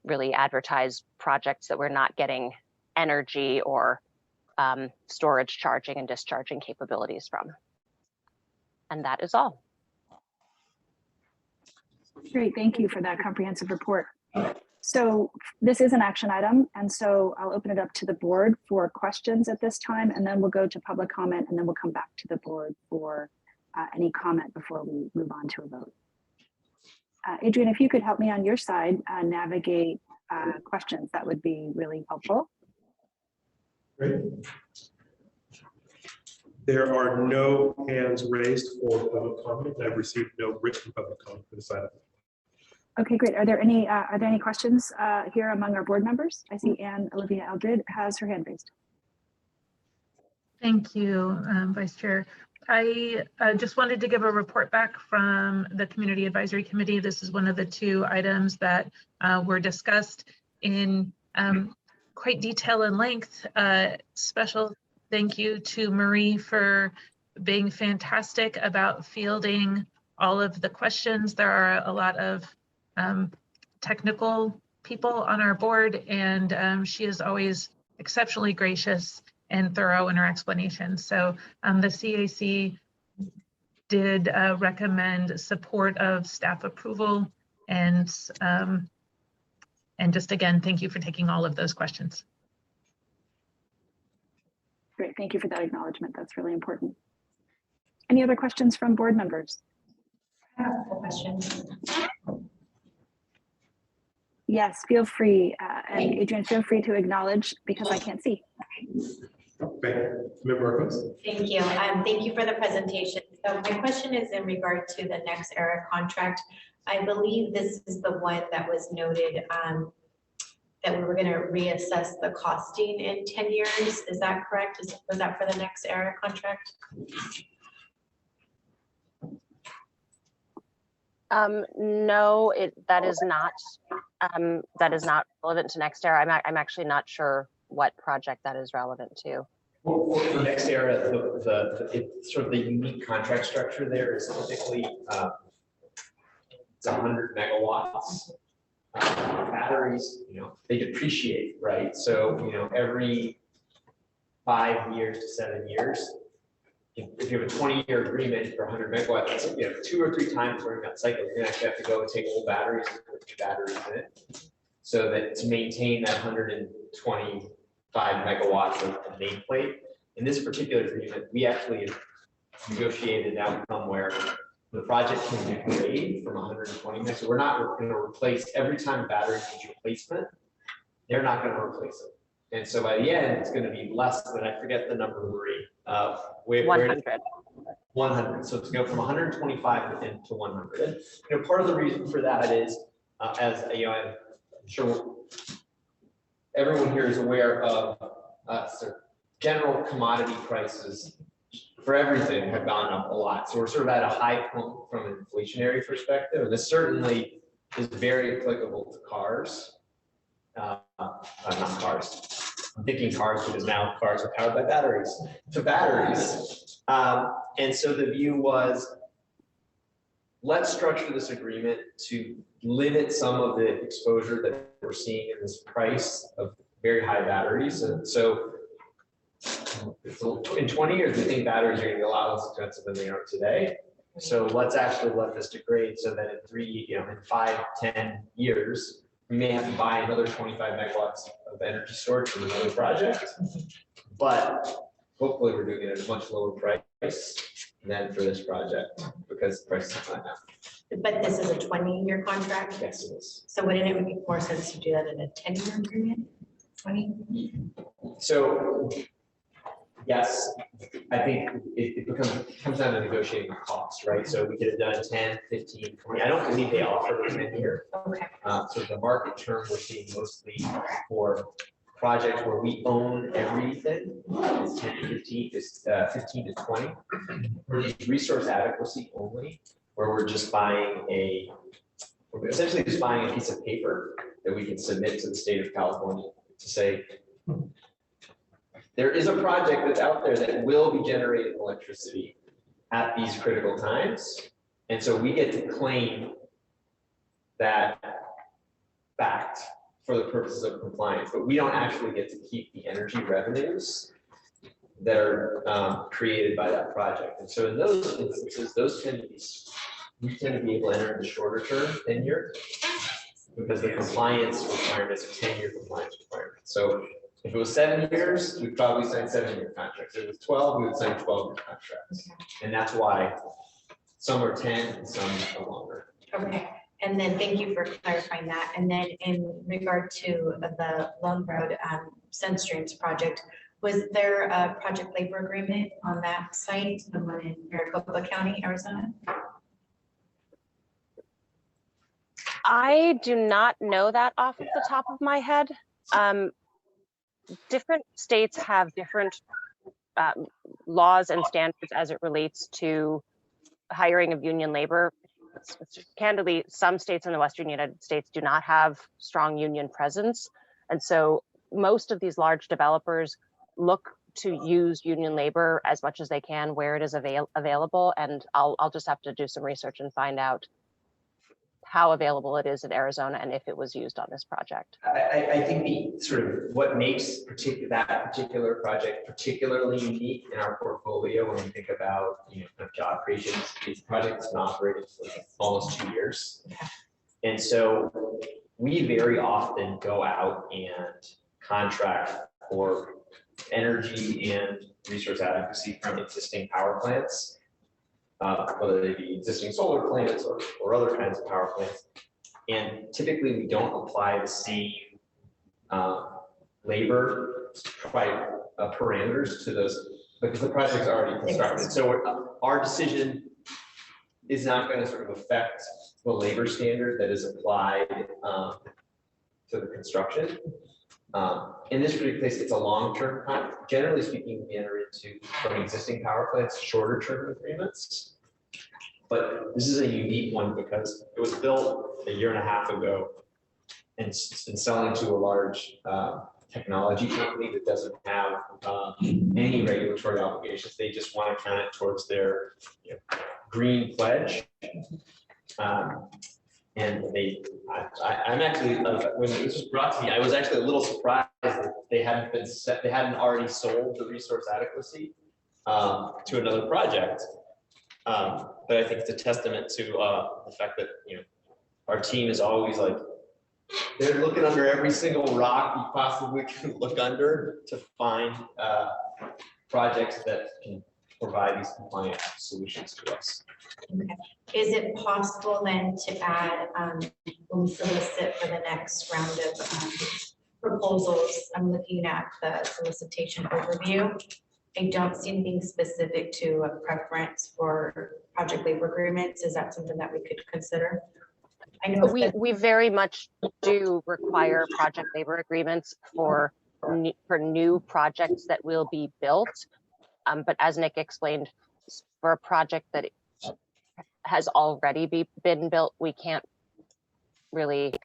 really advertise projects that we're not getting energy or storage charging and discharging capabilities from. And that is all. Great, thank you for that comprehensive report. So this is an action item, and so I'll open it up to the board for questions at this time, and then we'll go to public comment, and then we'll come back to the board for any comment before we move on to a vote. Adrian, if you could help me on your side navigate questions, that would be really helpful. Great. There are no hands raised for public comment. I've received no written public comment for this item. Okay, great. Are there any questions here among our board members? I see Anne Olivia Eldred has her hand raised. Thank you, Vice Chair. I just wanted to give a report back from the Community Advisory Committee. This is one of the 2 items that were discussed in quite detail and length. Special thank you to Marie for being fantastic about fielding all of the questions. There are a lot of technical people on our board, and she is always exceptionally gracious and thorough in her explanation. So the CAC did recommend support of staff approval, and just again, thank you for taking all of those questions. Great, thank you for that acknowledgement. That's really important. Any other questions from board members? I have a question. Yes, feel free. And Adrian, feel free to acknowledge because I can't see. Thank you. Thank you for the presentation. So my question is in regard to the NextEra contract. I believe this is the one that was noted that we were going to reassess the costing in 10 years. Is that correct? Was that for the NextEra contract? No, that is not relevant to NextEra. I'm actually not sure what project that is relevant to. For NextEra, it's sort of the unique contract structure there is typically it's 100 megawatts. Batteries, they depreciate, right? So, every 5 years to 7 years, if you have a 20-year agreement for 100 megawatts, that's 2 or 3 times during that cycle, you're gonna actually have to go and take old batteries and put new batteries in it, so that to maintain that 125 megawatts of nameplate. In this particular agreement, we actually negotiated an outcome where the project can degrade from 120 megs. So we're not going to replace every time a battery needs replacement. They're not going to replace it. And so by the end, it's going to be less than, I forget the number, Marie. 100. 100. So it's going to go from 125 to 100. And part of the reason for that is, as I'm sure everyone here is aware of, sort of general commodity prices for everything have gone up a lot. So we're sort of at a high point from an inflationary perspective. And this certainly is very applicable to cars. Not cars. I'm thinking cars because now cars are powered by batteries. To batteries. And so the view was, let's structure this agreement to limit some of the exposure that we're seeing in this price of very high batteries. And so in 20 years, we think batteries are going to be a lot less expensive than they are today. So let's actually let this degrade so that in 5, 10 years, we may have to buy another 25 megawatts of energy storage from another project. But hopefully we're doing it at a much lower price than for this project because prices are high now. But this is a 20-year contract? Yes, it is. So wouldn't it make more sense to do that in a 10-year agreement? 20? So, yes, I think it comes down to negotiating costs, right? So we could have done 10, 15, 20. I don't believe they offer a 10-year. Okay. So the market term we're seeing mostly for projects where we own everything is 10 to 15, is 15 to 20. For these resource adequacy only, where we're just buying we're essentially just buying a piece of paper that we can submit to the state of California to say, there is a project that's out there that will be generating electricity at these critical times. And so we get to claim that fact for the purposes of compliance, but we don't actually get to keep the energy revenues that are created by that project. And so in those instances, we tend to be able to enter in the shorter term tenure because the compliance requirement is a 10-year compliance requirement. So if it was 7 years, we'd probably sign 7-year contracts. If it was 12, we would sign 12-year contracts. And that's why some are 10 and some are longer. Okay. And then thank you for clarifying that. And then in regard to the Lone Road SunStreams project, was there a project labor agreement on that site, the one in Maricopa County, Arizona? I do not know that off of the top of my head. Different states have different laws and standards as it relates to hiring of union labor. Candidly, some states in the Western United States do not have strong union presence. And so most of these large developers look to use union labor as much as they can where it is available. And I'll just have to do some research and find out how available it is in Arizona and if it was used on this project. I think the sort of what makes that particular project particularly unique in our portfolio when we think about kind of job creation, these projects have been operating for almost 2 years. And so we very often go out and contract for energy and resource adequacy from existing power plants. Whether they be existing solar plants or other kinds of power plants. And typically we don't apply the same labor parameters to those because the project's already constructed. So our decision is not going to sort of affect the labor standard that is applied to the construction. In this particular case, it's a long-term contract. Generally speaking, we enter into from existing power plants shorter-term agreements. But this is a unique one because it was built a year and a half ago and it's been selling to a large technology company that doesn't have any regulatory obligations. They just want to count it towards their green pledge. And I'm actually, when this was brought to me, I was actually a little surprised that they hadn't already sold the resource adequacy to another project. But I think it's a testament to the fact that our team is always like they're looking under every single rock you possibly can look under to find projects that can provide these compliant solutions to us. Okay. Is it possible then to add, when we solicit for the next round of proposals, I'm looking at the solicitation overview. I don't see anything specific to a preference for project labor agreements. Is that something that we could consider? I know We very much do require project labor agreements for new projects that will be built. But as Nick explained, for a project that has already been built, we can't retroactively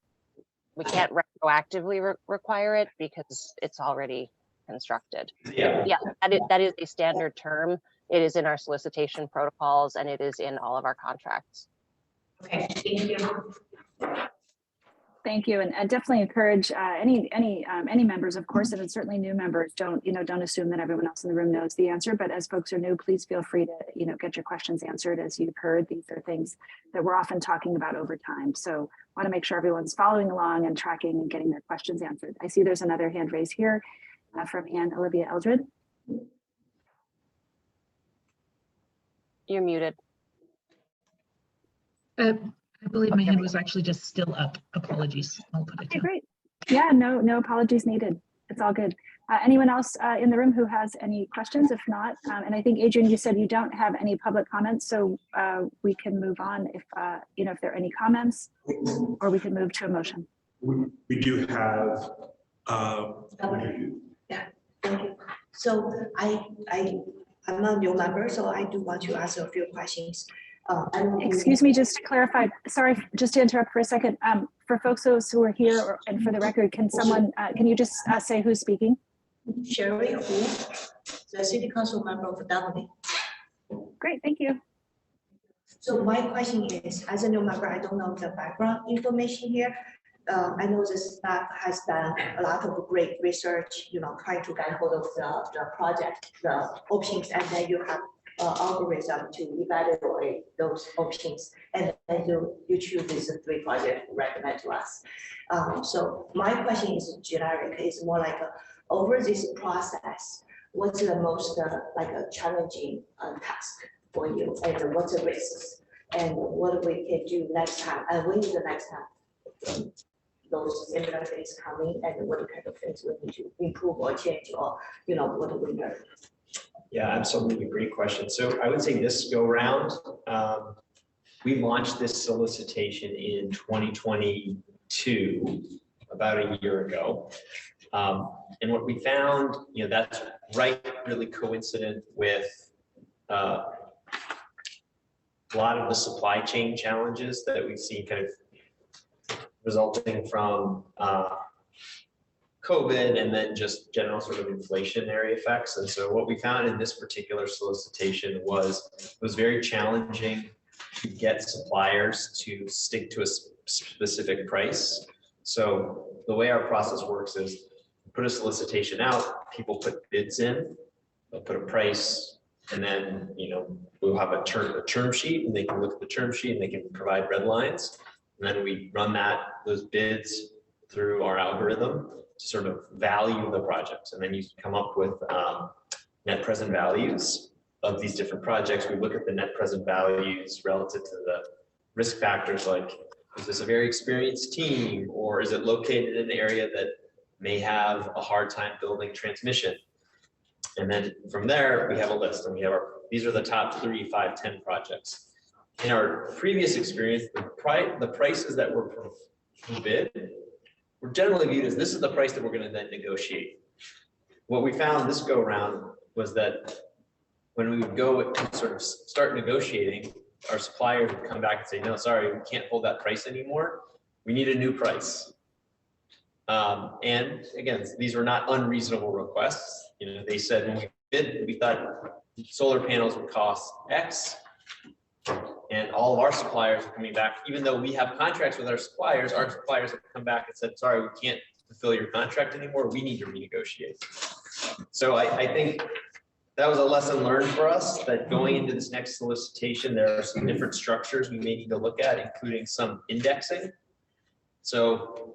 require it because it's already constructed. Yeah. Yeah, that is a standard term. It is in our solicitation protocols and it is in all of our contracts. Okay, thank you. Thank you, and definitely encourage any members, of course, and certainly new members. Don't assume that everyone else in the room knows the answer. But as folks are new, please feel free to get your questions answered. As you've heard, these are things that we're often talking about over time. So want to make sure everyone's following along and tracking and getting their questions answered. I see there's another hand raised here from Anne Olivia Eldred. You're muted. I believe my hand was actually just still up. Apologies. I'll put it Okay, down. great. Yeah, no apologies needed. It's all good. Anyone else in the room who has any questions? If not, and I think Adrian, you said you don't have any public comments, so we can move on if if there are any comments, or we can move to a motion. We do have. Yeah, thank you. So I'm a new member, so I do want to ask a few questions. Excuse me, just to clarify, sorry, just to interrupt for a second. For folks who are here and for the record, can you just say who's speaking? Sherry Hu, the City Council member of Dudley. Great, thank you. So my question is, as a new member, I don't know the background information here. I know the staff has done a lot of great research, trying to get hold of the project, the options, and then you have algorithm to evaluate those options, and then you choose these 3 projects to recommend to us. So my question is generic, it's more like over this process, what's the most challenging task for you, and what's the risks, and what we can do next time, and when is the next time those similar things coming, and what kind of things we need to improve or change, or what do we learn? Yeah, absolutely. Great question. So I would say this go round, we launched this solicitation in 2022, about a year ago. And what we found, that's really coincident with a lot of the supply chain challenges that we've seen kind of resulting from COVID and then just general sort of inflationary effects. And so what we found in this particular solicitation was it was very challenging to get suppliers to stick to a specific price. So the way our process works is we put a solicitation out, people put bids in, they'll put a price, and then we'll have a term sheet, and they can look at the term sheet and they can provide red lines. And then we run those bids through our algorithm to sort of value the projects. And then you come up with net present values of these different projects. We look at the net present values relative to the risk factors, like, is this a very experienced team, or is it located in an area that may have a hard time building transmission? And then from there, we have a list, and we have these are the top 3, 5, 10 projects. In our previous experience, the prices that were bid were generally viewed as this is the price that we're going to then negotiate. What we found this go around was that when we would go to sort of start negotiating, our suppliers would come back and say, no, sorry, we can't hold that price anymore. We need a new price. And again, these were not unreasonable requests. They said when we bid, we thought solar panels would cost X. And all of our suppliers are coming back, even though we have contracts with our suppliers have come back and said, sorry, we can't fulfill your contract anymore. We need to renegotiate. So I think that was a lesson learned for us, that going into this next solicitation, there are some different structures we may need to look at, including some indexing. So,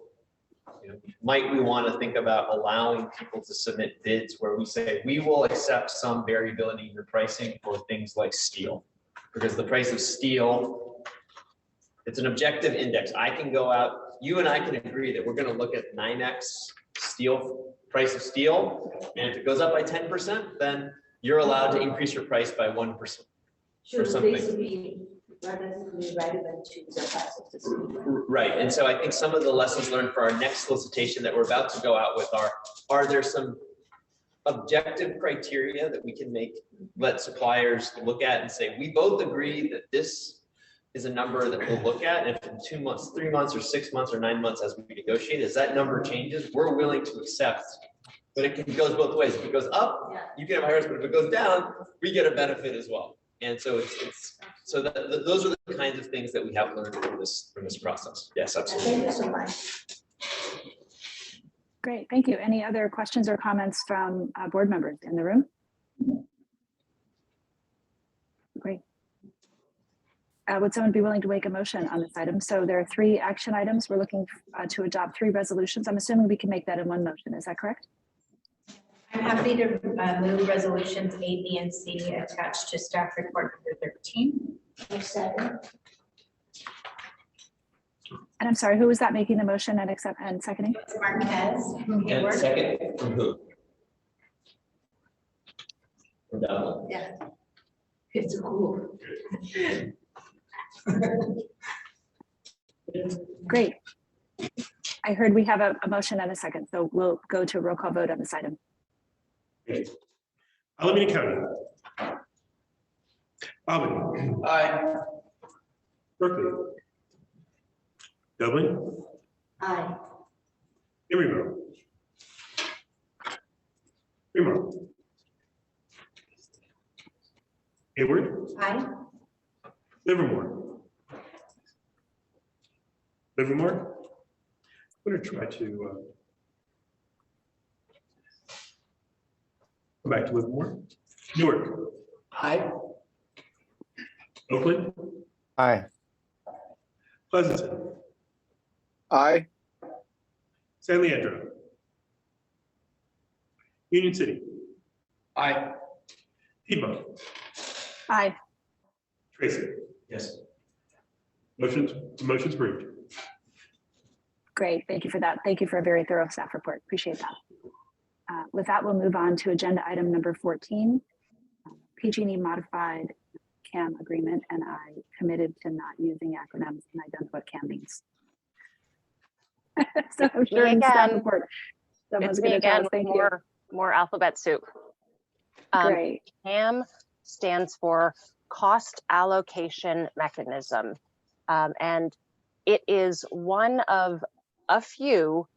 might we want to think about allowing people to submit bids where we say, we will accept some variability in your pricing for things like steel? Because the price of steel, it's an objective index. I can go out, you and I can agree that we're going to look at NYMEX steel, price of steel. And if it goes up by 10%, then you're allowed to increase your price by 1%. Should something. this be relatively relevant to the price of the steel? Right, and so I think some of the lessons learned for our next solicitation that we're about to go out with are there some objective criteria that we can let suppliers look at and say, we both agree that this is a number that we'll look at, and if in 2 months, 3 months, or 6 months, or 9 months as we negotiate, as that number changes, we're willing to accept. But it goes both ways. If it goes up, you can have a higher risk, but if it goes down, we get a benefit as well. And so those are the kinds of things that we have learned from this process. Yes, absolutely. Thank you so much. Great, thank you. Any other questions or comments from board members in the room? Great. Would someone be willing to make a motion on this item? So there are 3 action items. We're looking to adopt 3 resolutions. I'm assuming we can make that in one motion. Is that correct? I'm happy to move resolutions A, B, and C attached to staff report number 13. Second. And I'm sorry, who was that making the motion and seconding? Marquez. And Hayward. second, from who? From Donald? Yeah. It's cool. Great. I heard we have a motion and a second, so we'll go to a roll call vote on this item. Alameda County. Albany. Aye. Berkeley. Dublin. Aye. Emeryville. Fremont. Hayward. Aye. Livermore. Livermore. I'm going to try to go back to Livermore. Newark. Aye. Oakland. Aye. Pleasanton. Aye. San Leandro. Union City. Aye. Piedmont. Aye. Tracy. Yes. Motion's approved. Great, thank you for that. Thank you for a very thorough staff report. Appreciate that. With that, we'll move on to agenda item number 14, PG&E modified CAM agreement, and I committed to not using acronyms, and I don't know what CAM means. So I'm sure in staff report, someone's It's me going to tell again us. Thank with you. more alphabet soup. Great. CAM stands for Cost Allocation Mechanism. And it is one of a few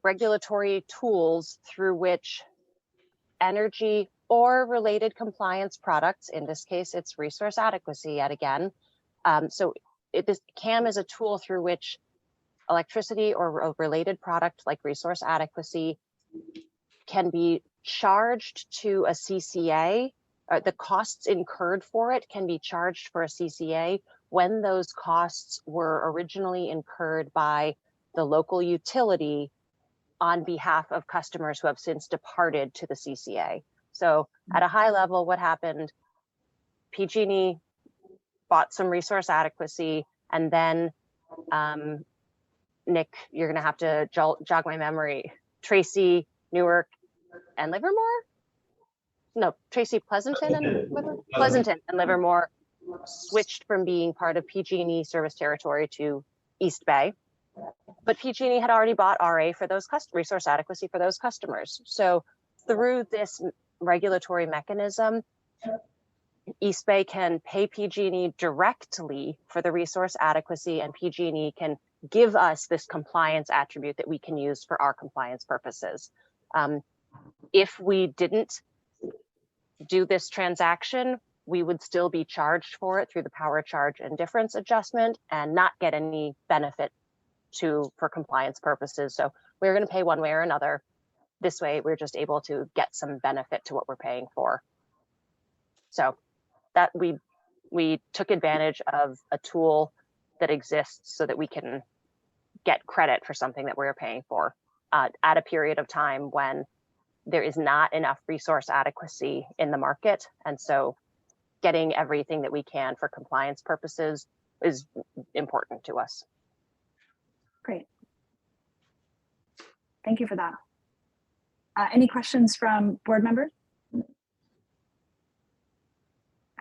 regulatory tools through which energy or related compliance products, in this case, it's resource adequacy yet again. CAM is a tool through which electricity or a related product like resource adequacy can be charged to a CCA. The costs incurred for it can be charged for a CCA when those costs were originally incurred by the local utility on behalf of customers who have since departed to the CCA. So at a high level, what happened, PG&E bought some resource adequacy, and then Nick, you're gonna have to jog my memory, Tracy, Newark, and Livermore? No, Tracy, Pleasanton and Livermore? Pleasanton and Livermore switched from being part of PG&E service territory to East Bay. But PG&E had already bought RA for those resource adequacy for those customers. So through this regulatory mechanism, East Bay can pay PG&E directly for the resource adequacy, and PG&E can give us this compliance attribute that we can use for our compliance purposes. If we didn't do this transaction, we would still be charged for it through the power charge and difference adjustment and not get any benefit for compliance purposes. So we're going to pay one way or another. This way, we're just able to get some benefit to what we're paying for. So that we took advantage of a tool that exists so that we can get credit for something that we're paying for at a period of time when there is not enough resource adequacy in the market. And so getting everything that we can for compliance purposes is important to us. Great. Thank you for that. Any questions from board members?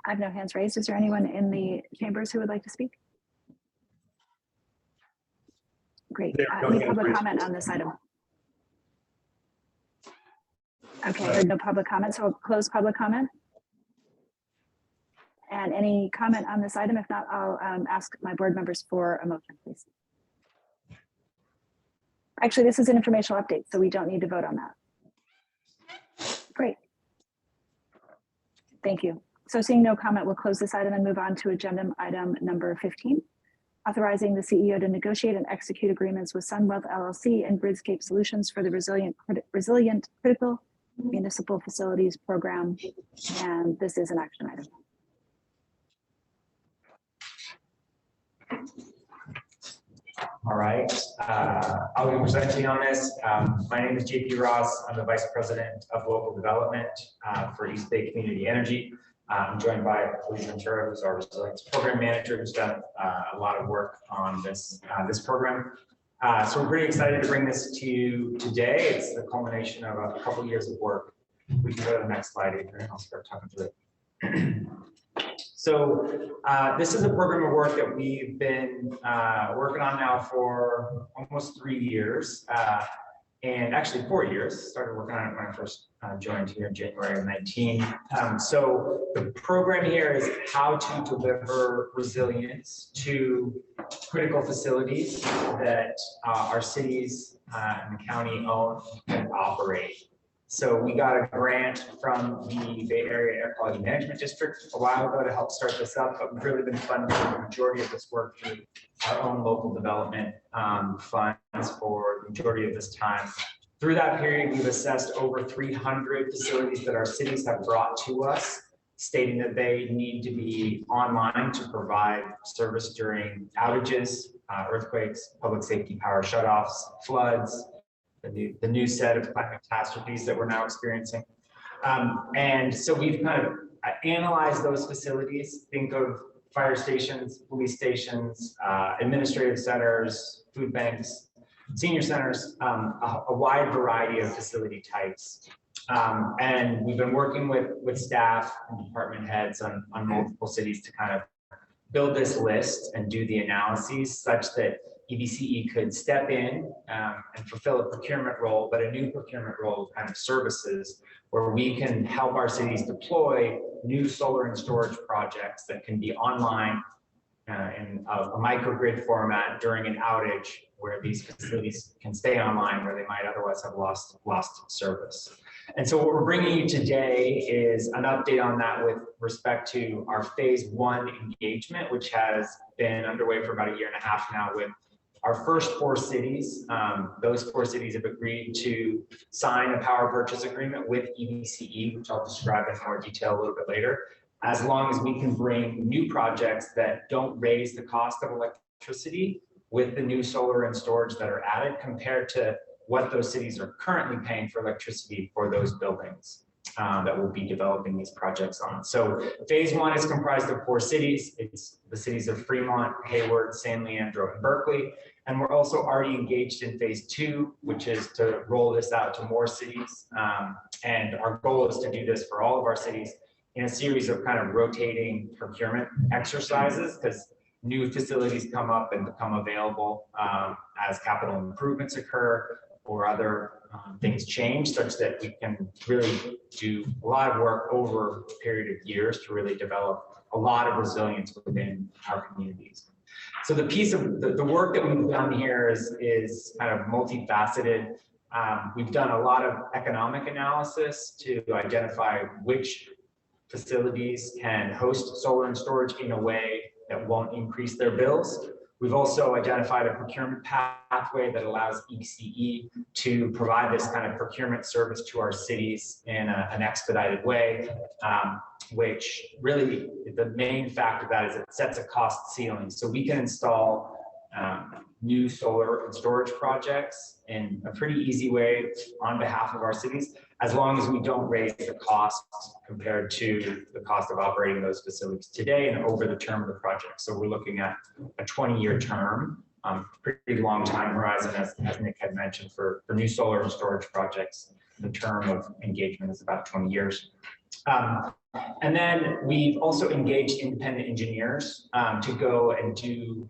I have no hands raised. Is there anyone in the chambers who would like to speak? Great. Any public comment on this item? Okay, there's no public comment, so I'll close public comment. And any comment on this item? If not, I'll ask my board members for a motion, please. Actually, this is an informational update, so we don't need to vote on that. Great. Thank you. So seeing no comment, we'll close this item and move on to agenda item number 15, authorizing the CEO to negotiate and execute agreements with Sunwealth LLC and Gridscape Solutions for the Resilient Critical Municipal Facilities Program. And this is an action item. All right, I'll be presenting on this. My name is JP Ross. I'm the Vice President of Local Development for East Bay Community Energy. I'm joined by Felicia Ventura, who's our Resilience Program Manager, who's done a lot of work on this program. So we're pretty excited to bring this to you today. It's the culmination of a couple years of work. We can go to the next slide, Adrian. I'll start talking through it. So this is a program of work that we've been working on now for almost 3 years, and actually 4 years. Started working on it when I first joined here in January of 19. So the program here is how to deliver resilience to critical facilities that our cities and the county own and operate. So we got a grant from the Bay Area Air Quality Management District a while ago to help start this up, but we've really been funding the majority of this work through our own local development funds for the majority of this time. Through that period, we've assessed over 300 facilities that our cities have brought to us, stating that they need to be online to provide service during outages, earthquakes, public safety power shutoffs, floods, the new set of climate catastrophes that we're now experiencing. And so we've kind of analyzed those facilities, think of fire stations, police stations, administrative centers, food banks, senior centers, a wide variety of facility types. And we've been working with staff and department heads on multiple cities to kind of build this list and do the analyses such that EBCE could step in and fulfill a procurement role, but a new procurement role kind of services where we can help our cities deploy new solar and storage projects that can be online in a microgrid format during an outage where these facilities can stay online where they might otherwise have lost service. And so what we're bringing you today is an update on that with respect to our phase 1 engagement, which has been underway for about 1.5 years now with our first 4 cities. Those 4 cities have agreed to sign a power purchase agreement with EBCE, which I'll describe in more detail a little bit later, as long as we can bring new projects that don't raise the cost of electricity with the new solar and storage that are added compared to what those cities are currently paying for electricity for those buildings that we'll be developing these projects on. So phase 1 is comprised of 4 cities. It's the cities of Fremont, Hayward, San Leandro, and Berkeley. And we're also already engaged in phase 2, which is to roll this out to more cities. And our goal is to do this for all of our cities in a series of kind of rotating procurement exercises, because new facilities come up and become available as capital improvements occur or other things change, such that we can really do a lot of work over a period of years to really develop a lot of resilience within our communities. So the piece of the work that we've done here is kind of multifaceted. We've done a lot of economic analysis to identify which facilities can host solar and storage in a way that won't increase their bills. We've also identified a procurement pathway that allows EBCE to provide this kind of procurement service to our cities in an expedited way, which really the main factor of that is it sets a cost ceiling. So we can install new solar and storage projects in a pretty easy way on behalf of our cities, as long as we don't raise the cost compared to the cost of operating those facilities today and over the term of the project. So we're looking at a 20-year term, pretty long time horizon, as Nick had mentioned, for new solar and storage projects. The term of engagement is about 20 years. And then we've also engaged independent engineers to go and do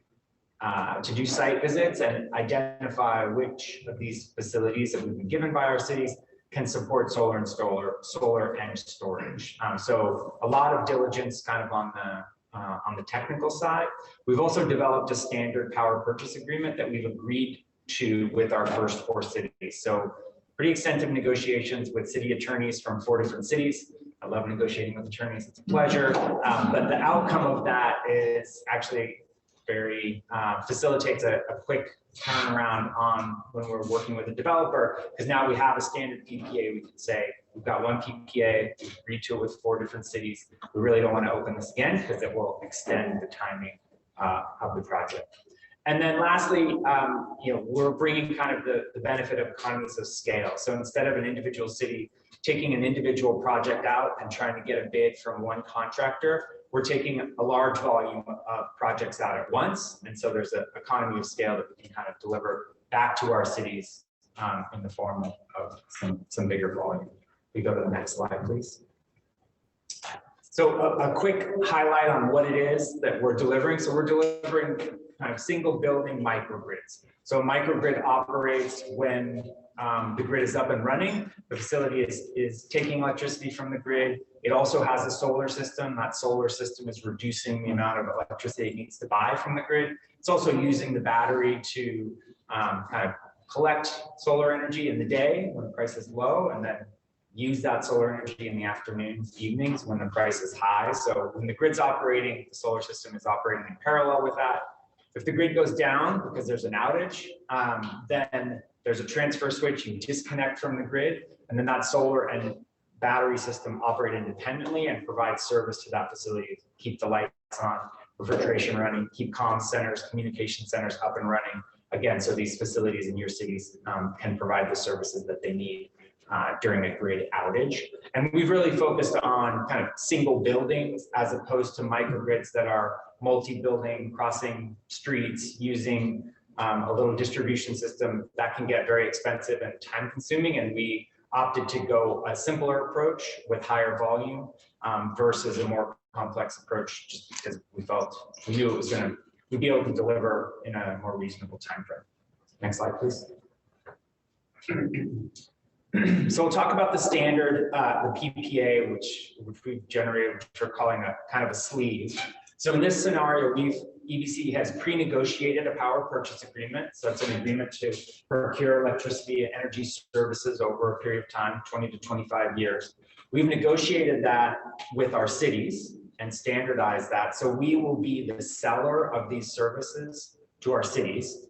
site visits and identify which of these facilities that we've been given by our cities can support solar and storage. So a lot of diligence kind of on the technical side. We've also developed a standard power purchase agreement that we've agreed to with our first 4 cities. So pretty extensive negotiations with city attorneys from 4 different cities. I love negotiating with attorneys, it's a pleasure. But the outcome of that is actually very, facilitates a quick turnaround on when we're working with a developer, because now we have a standard PPA. We can say, we've got one PPA, we've agreed to it with 4 different cities. We really don't want to open this again because it will extend the timing of the project. And then lastly, we're bringing kind of the benefit of economies of scale. So instead of an individual city taking an individual project out and trying to get a bid from one contractor, we're taking a large volume of projects out at once. And so there's an economy of scale that we can kind of deliver back to our cities in the form of some bigger volume. We go to the next slide, please. So a quick highlight on what it is that we're delivering. So we're delivering kind of single building microgrids. So a microgrid operates when the grid is up and running. The facility is taking electricity from the grid. It also has a solar system. That solar system is reducing the amount of electricity it needs to buy from the grid. It's also using the battery to kind of collect solar energy in the day when the price is low, and then use that solar energy in the afternoons, evenings when the price is high. So when the grid's operating, the solar system is operating in parallel with that. If the grid goes down because there's an outage, then there's a transfer switch, you disconnect from the grid, and then that solar and battery system operate independently and provide service to that facility, keep the lights on, refrigeration running, keep comm centers, communication centers up and running. Again, so these facilities in your cities can provide the services that they need during a grid outage. And we've really focused on kind of single buildings as opposed to microgrids that are multi-building, crossing streets, using a little distribution system that can get very expensive and time consuming. And we opted to go a simpler approach with higher volume versus a more complex approach, just because we knew it was we'd be able to deliver in a more reasonable time frame. Next slide, please. So we'll talk about the standard, the PPA, which we've generated, which we're calling a kind of a sleeve. So in this scenario, EBC has pre-negotiated a power purchase agreement. So it's an agreement to procure electricity and energy services over a period of time, 20 to 25 years. We've negotiated that with our cities and standardized that. So we will be the seller of these services to our cities.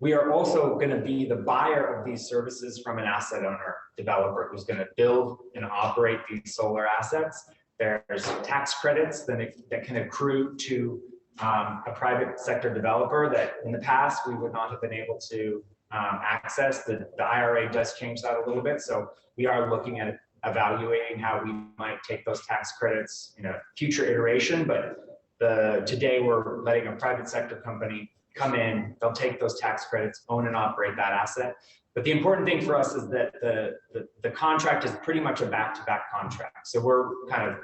We are also going to be the buyer of these services from an asset owner developer who's going to build and operate these solar assets. There's tax credits that can accrue to a private sector developer that in the past we would not have been able to access. The IRA does change that a little bit. So we are looking at evaluating how we might take those tax credits in a future iteration. But today we're letting a private sector company come in, they'll take those tax credits, own and operate that asset. But the important thing for us is that the contract is pretty much a back-to-back contract. So we're kind of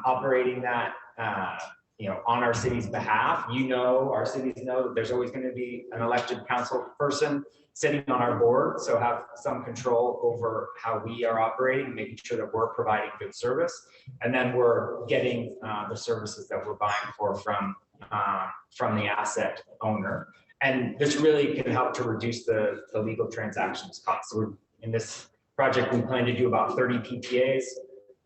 operating that on our city's behalf. Our cities know that there's always going to be an elected council person sitting on our board, so have some control over how we are operating, making sure that we're providing good service. And then we're getting the services that we're buying from the asset owner. And this really can help to reduce the legal transactions costs. So in this project, we plan to do about 30 PPAs.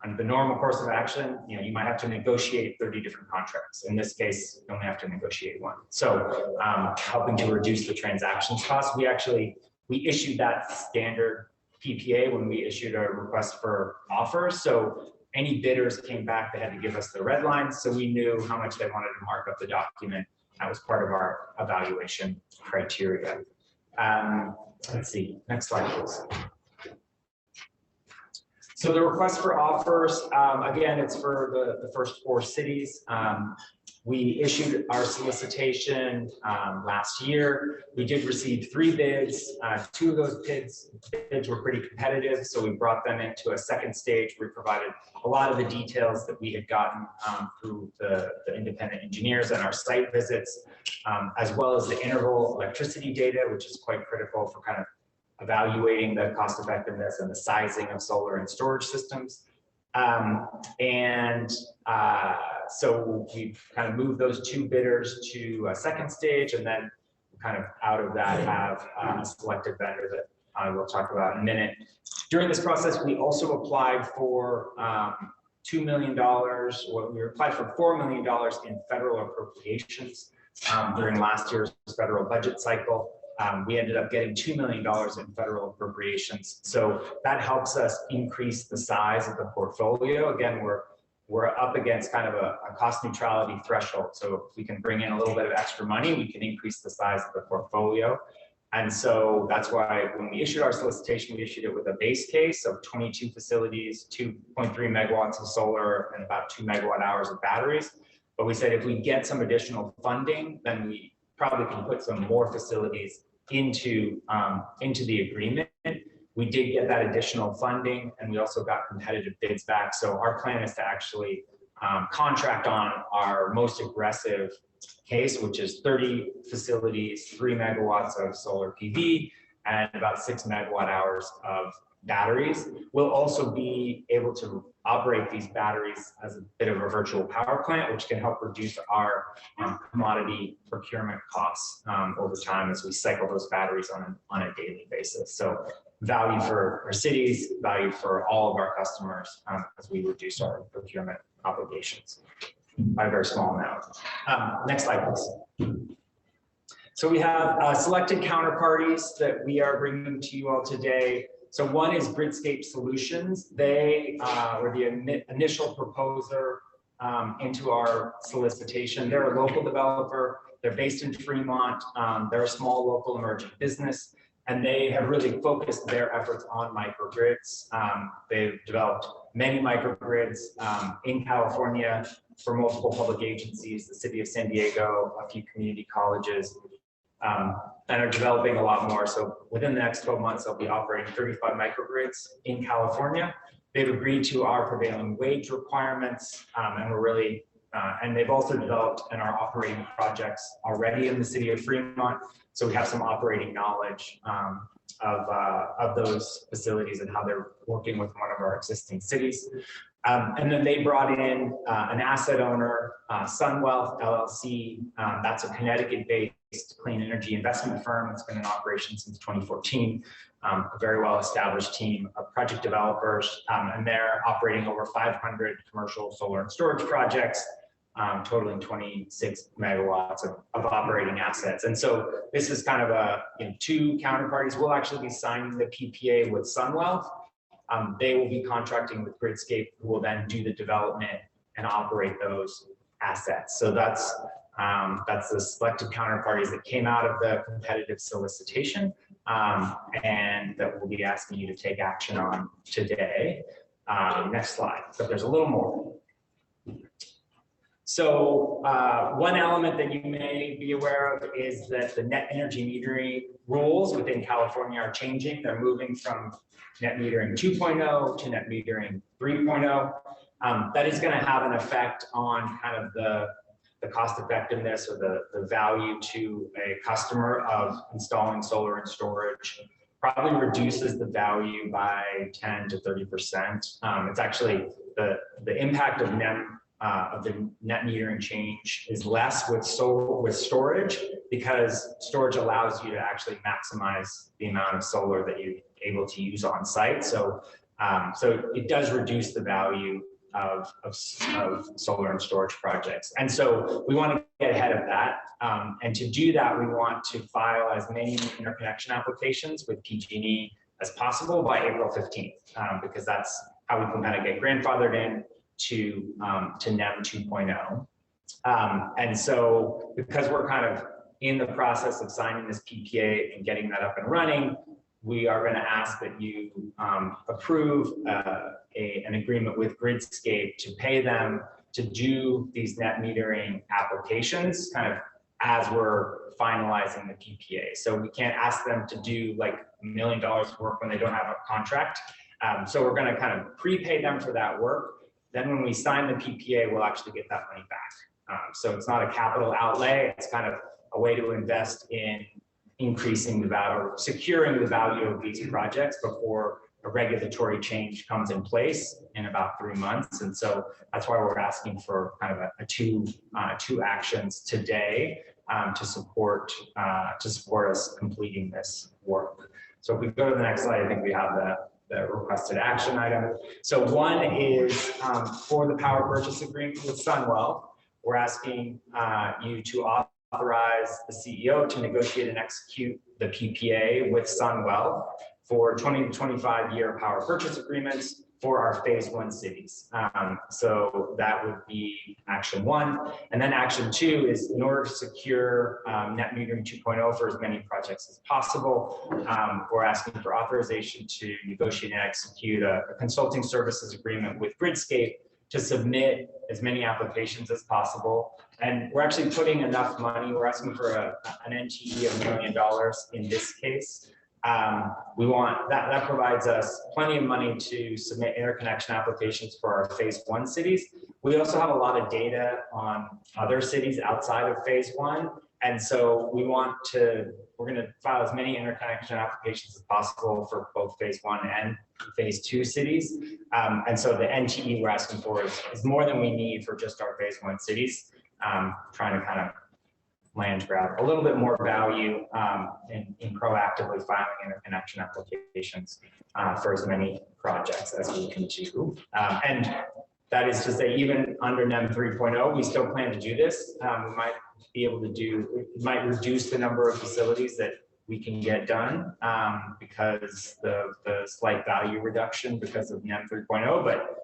On the normal course of action, you might have to negotiate 30 different contracts. In this case, you only have to negotiate one. So helping to reduce the transactions costs. We issued that standard PPA when we issued a request for offers. So any bidders came back, they had to give us the red lines. So we knew how much they wanted to mark up the document That was part of our evaluation criteria. Let's see, next slide, please. So the request for offers, again, it's for the first 4 cities. We issued our solicitation last year. We did receive 3 bids. 2 of those bids were pretty competitive, so we brought them into a second stage. We provided a lot of the details that we had gotten through the independent engineers and our site visits, as well as the interval electricity data, which is quite critical for kind of evaluating the cost effectiveness and the sizing of solar and storage systems. So we've kind of moved those 2 bidders to a second stage, and then kind of out of that have a selected vendor that I will talk about in a minute. During this process, we also applied for $2 million. Well, we applied for $4 million in federal appropriations during last year's federal budget cycle. We ended up getting $2 million in federal appropriations. So that helps us increase the size of the portfolio. Again, we're up against kind of a cost neutrality threshold. So if we can bring in a little bit of extra money, we can increase the size of the portfolio. And so that's why when we issued our solicitation, we issued it with a base case of 22 facilities, 2.3 megawatts of solar, and about 2 megawatt hours of batteries. But we said if we get some additional funding, then we probably can put some more facilities into the agreement. We did get that additional funding, and we also got competitive bids back. So our plan is to actually contract on our most aggressive case, which is 30 facilities, 3 megawatts of solar PV, and about 6 megawatt hours of batteries. We'll also be able to operate these batteries as a bit of a virtual power plant, which can help reduce our commodity procurement costs over time as we cycle those batteries on a daily basis. So value for our cities, value for all of our customers as we reduce our procurement obligations by a very small amount. Next slide, please. So we have selected counterparties that we are bringing to you all today. So one is Gridscape Solutions. They were the initial proposer into our solicitation. They're a local developer. They're based in Fremont. They're a small local emerging business, and they have really focused their efforts on microgrids. They've developed many microgrids in California for multiple public agencies, the city of San Diego, a few community colleges, and are developing a lot more. So within the next 12 months, they'll be operating 35 microgrids in California. They've agreed to our prevailing wage requirements, and we're really, and they've also developed and are operating projects already in the city of Fremont. So we have some operating knowledge of those facilities and how they're working with one of our existing cities. And then they brought in an asset owner, SunWealth LLC. That's a Connecticut-based clean energy investment firm that's been in operation since 2014. A very well-established team of project developers, and they're operating over 500 commercial solar and storage projects, totaling 26 megawatts of operating assets. And so this is kind of a 2 counterparties. We'll actually be signing the PPA with SunWealth. They will be contracting with Gridscape, who will then do the development and operate those assets. So that's the selected counterparties that came out of the competitive solicitation, and that we'll be asking you to take action on today. Next slide. So there's a little more. So one element that you may be aware of is that the net energy metering rules within California are changing. They're moving from net metering 2.0 to net metering 3.0. That is going to have an effect on kind of the cost effectiveness or the value to a customer of installing solar and storage. Probably reduces the value by 10 to 30%. It's actually the impact of the net metering change is less with storage, because storage allows you to actually maximize the amount of solar that you're able to use on site. So it does reduce the value of solar and storage projects. And so we want to get ahead of that. And to do that, we want to file as many interconnection applications with PG&E as possible by April 15th, because that's how we can kind of get grandfathered in to NEM 2.0. And so because we're kind of in the process of signing this PPA and getting that up and running, we are going to ask that you approve an agreement with Gridscape to pay them to do these net metering applications kind of as we're finalizing the PPA. So we can't ask them to do like $1 million work when they don't have a contract. So we're going to kind of prepay them for that work. Then when we sign the PPA, we'll actually get that money back. So it's not a capital outlay. It's kind of a way to invest in increasing the value, or securing the value of these projects before a regulatory change comes in place in about 3 months. And so that's why we're asking for kind of a two actions today to support us completing this work. So if we go to the next slide, I think we have the requested action item. So one is for the power purchase agreement with Sunwell. We're asking you to authorize the CEO to negotiate and execute the PPA with Sunwell for 20 to 25 year power purchase agreements for our phase 1 cities. So that would be action 1. And then action 2 is in order to secure net metering 2.0 for as many projects as possible, we're asking for authorization to negotiate and execute a consulting services agreement with Gridscape to submit as many applications as possible. And we're actually putting enough money, we're asking for an NTE of $1 million in this case. We want, that provides us plenty of money to submit interconnection applications for our phase 1 cities. We also have a lot of data on other cities outside of phase 1. And so we're gonna file as many interconnection applications as possible for both phase 1 and phase 2 cities. And so the NTE we're asking for is more than we need for just our phase 1 cities. Trying to kind of land grab a little bit more value in proactively filing interconnection applications for as many projects as we can do. And that is to say, even under NEM 3.0, we still plan to do this. We might be able to it might reduce the number of facilities that we can get done because the slight value reduction because of NEM 3.0, but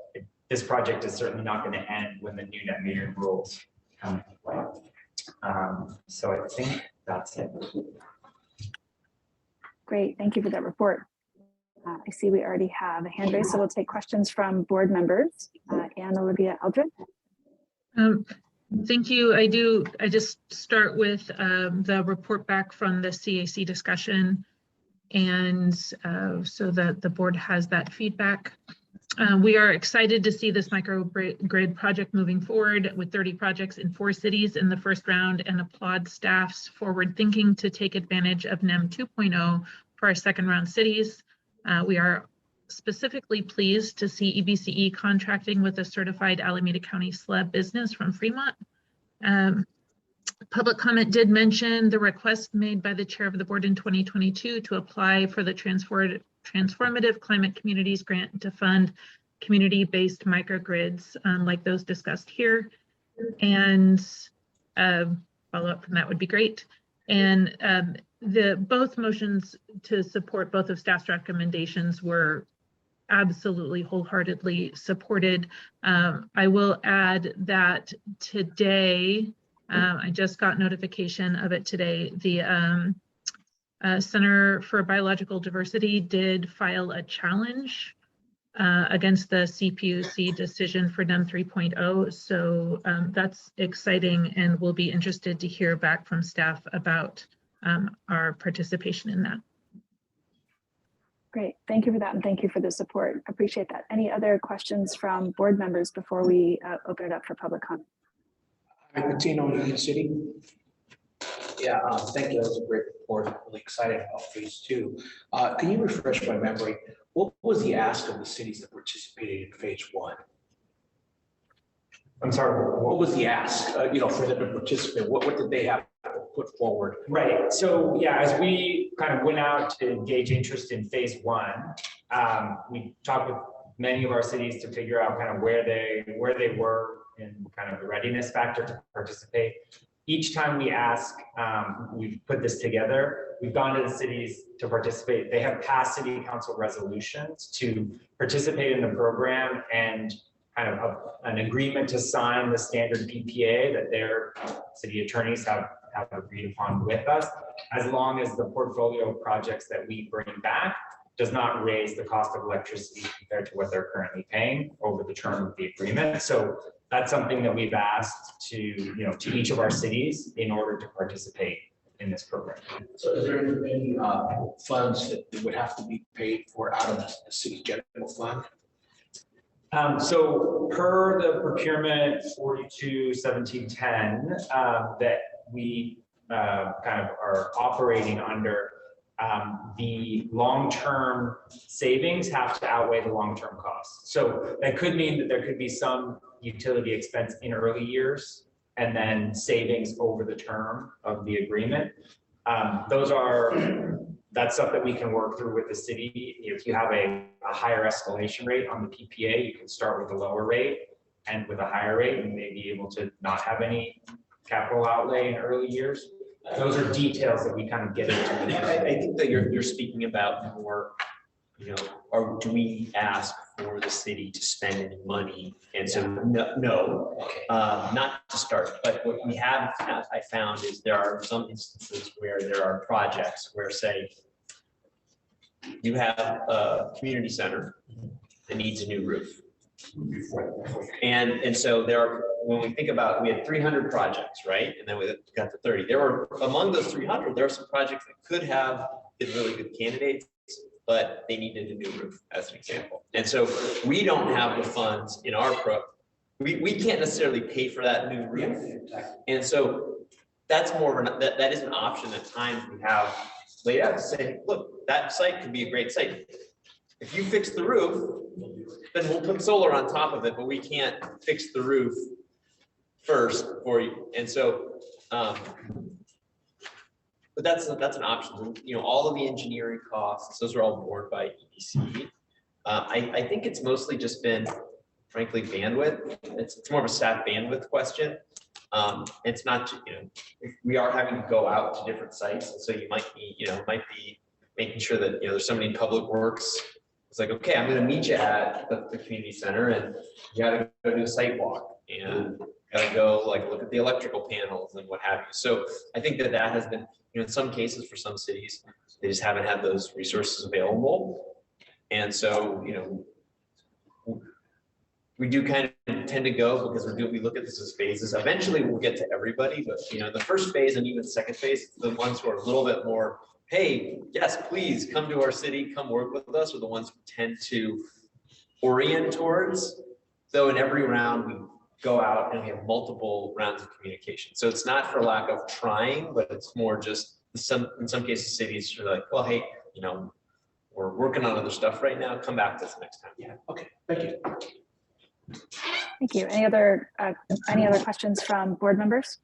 this project is certainly not going to end when the new net metering rules come into play. So I think that's it. Great, thank you for that report. I see we already have a hand raised, so we'll take questions from board members. Anne Olivia Eldred. Thank you. I just start with the report back from the CAC discussion, and so that the board has that feedback. We are excited to see this microgrid project moving forward with 30 projects in 4 cities in the first round, and applaud staff's forward thinking to take advantage of NEM 2.0 for our second round cities. We are specifically pleased to see EBCE contracting with a certified Alameda County SLEB business from Fremont. Public comment did mention the request made by the chair of the board in 2022 to apply for the Transformative Climate Communities Grant to fund community-based microgrids like those discussed here. And follow up from that would be great. And both motions to support both of staff's recommendations were absolutely wholeheartedly supported. I will add that today, I just got notification of it today, the Center for Biological Diversity did file a challenge against the CPUC decision for NEM 3.0. So that's exciting, and we'll be interested to hear back from staff about our participation in that. Great, thank you for that, and thank you for the support. Appreciate that. Any other questions from board members before we open it up for public comment? Hi, Patino, Union City. Yeah, thank you. That was a great report. Really excited about phase 2. Can you refresh my memory? What was the ask of the cities that participated in phase 1? I'm sorry. What was the ask? For them to participate? What did they have to put forward? Right. So yeah, as we kind of went out to gauge interest in phase 1, we talked with many of our cities to figure out kind of where they were in kind of the readiness factor to participate. Each time we ask, we've put this together, we've gone to the cities to participate. They have passed city council resolutions to participate in the program and kind of an agreement to sign the standard PPA that their city attorneys have agreed upon with us, as long as the portfolio of projects that we bring back does not raise the cost of electricity compared to what they're currently paying over the term of the agreement. So that's something that we've asked to each of our cities in order to participate in this program. So is there any funds that would have to be paid for out of the city general fund? So per the procurement 42-1710 that we kind of are operating under, the long-term savings have to outweigh the long-term costs. So that could mean that there could be some utility expense in early years and then savings over the term of the agreement. That's stuff that we can work through with the city. If you have a higher escalation rate on the PPA, you can start with a lower rate, and with a higher rate, you may be able to not have any capital outlay in early years. Those are details that we kind of get into. I think that you're speaking about more, or do we ask for the city to spend any money? And so no, not to start. But what we have, I found, is there are some instances where there are projects where, say, you have a community center that needs a new roof. And so when we think about, we had 300 projects, right? And then we got to 30. There were, among those 300, there are some projects that could have been really good candidates, but they needed a new roof, as an example. And so we don't have the funds in our we can't necessarily pay for that new roof. And so that's more of that is an option at times we have laid out to say, look, that site could be a great site. If you fix the roof, then we'll put solar on top of it, but we can't fix the roof first for you. And so, but that's an option. All of the engineering costs, those are all borne by EPC. I think it's mostly just been, frankly, bandwidth. It's more of a staff bandwidth question. It's not, we are having to go out to different sites, and so you might be making sure that there's somebody in public works. It's like, okay, I'm going to meet you at the community center, and you got to go do a site walk, and got to go look at the electrical panels and what have you. So I think that has been, in some cases for some cities, they just haven't had those resources available, and so we do kind of tend to go because we look at this as phases. Eventually, we'll get to everybody, but the first phase and even the second phase, the ones who are a little bit more, hey, yes, please come to our city, come work with us, are the ones who tend to orient towards. Though in every round we go out and we have multiple rounds of communication. So it's not for lack of trying, but it's more just in some cases cities are like, well, hey, we're working on other stuff right now. Come back to us next time. Yeah. Okay. Thank you. Thank you. Any other questions from board members?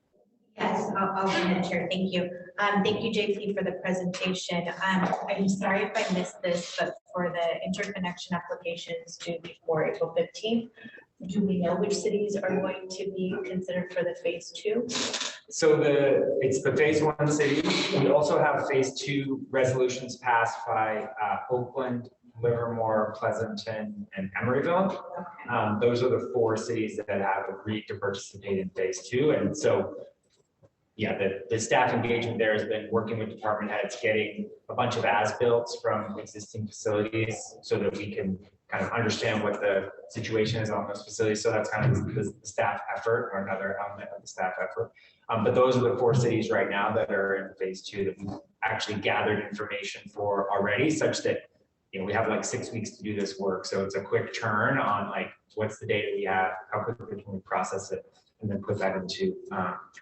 Yes, I'll answer. Thank you. Thank you, JP, for the presentation. I'm sorry if I missed this, but for the interconnection applications due before April 15th, do we know which cities are going to be considered for the phase 2? So it's the phase 1 cities. We also have phase 2 resolutions passed by Oakland, Livermore, Pleasanton, and Emeryville. Those are the 4 cities that have agreed to participate in phase 2. And so, yeah, the staff engagement there has been working with department heads, getting a bunch of as-built from existing facilities so that we can kind of understand what the situation is on those facilities. So that's kind of the staff effort, or another element of the staff effort. But those are the 4 cities right now that are in phase 2 that we've actually gathered information for already, such that we have like 6 weeks to do this work. So it's a quick turn on what's the data we have, how quickly can we process it, and then put that into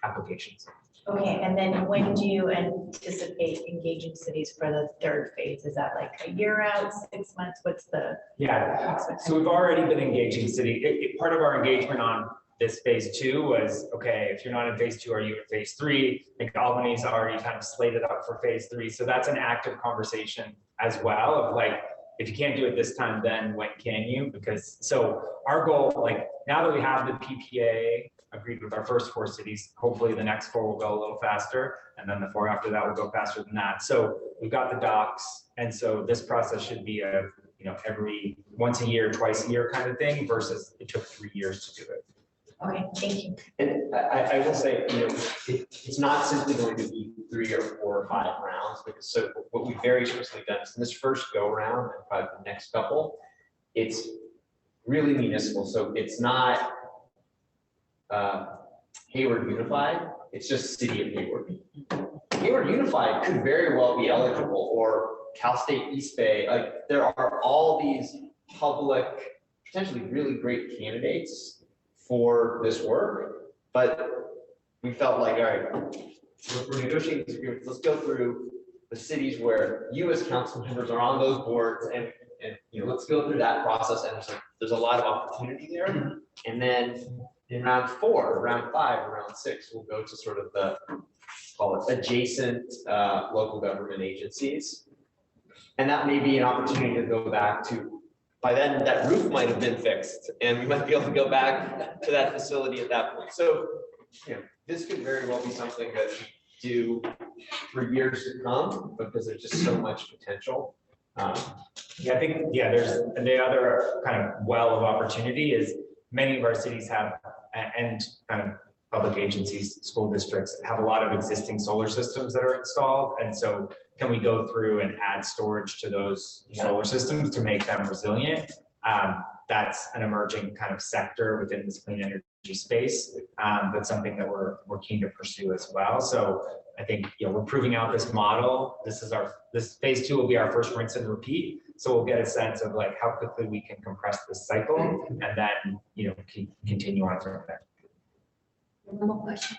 applications. Okay, and then when do you anticipate engaging cities for the 3rd phase? Is that like a year out, 6 months? What's the? Yeah, so we've already been engaging city. Part of our engagement on this phase 2 was, okay, if you're not in phase 2, are you in phase 3? I think Albany's already kind of slated up for phase 3. So that's an active conversation as well of if you can't do it this time, then when can you? Because so our goal, now that we have the PPA agreed with our first 4 cities, hopefully the next 4 will go a little faster, and then the 4 after that will go faster than that. So we've got the docs, and so this process should be a every once a year, twice a year kind of thing versus it took 3 years to do it. Okay, thank you. And I will say, it's not simply going to be 3 or 4 or 5 rounds, because so what we've very explicitly done is in this first go round and probably the next couple, it's really municipal. So it's not Hayward Unified, it's just City of Hayward. Hayward Unified could very well be eligible, or Cal State East Bay. Like, there are all these public, potentially really great candidates for this work, but we felt like, all right, we're negotiating this agreement. Let's go through the cities where you as council members are on those boards, and let's go through that process. And there's a lot of opportunity there. And then in round 4, round 5, round 6, we'll go to sort of the, call it adjacent local government agencies. And that may be an opportunity to go back to, by then that roof might have been fixed and we might be able to go back to that facility at that point. So, this could very well be something that we do for years to come, because there's just so much potential. Yeah, I think, there's the other kind of well of opportunity is many of our cities have, and kind of public agencies, school districts have a lot of existing solar systems that are installed. And so can we go through and add storage to those solar systems to make them resilient? That's an emerging kind of sector within this clean energy space. That's something that we're keen to pursue as well. So I think, we're proving out this model. This phase 2 will be our first rinse and repeat. So we'll get a sense of like how quickly we can compress this cycle and then, continue on from there. One more question.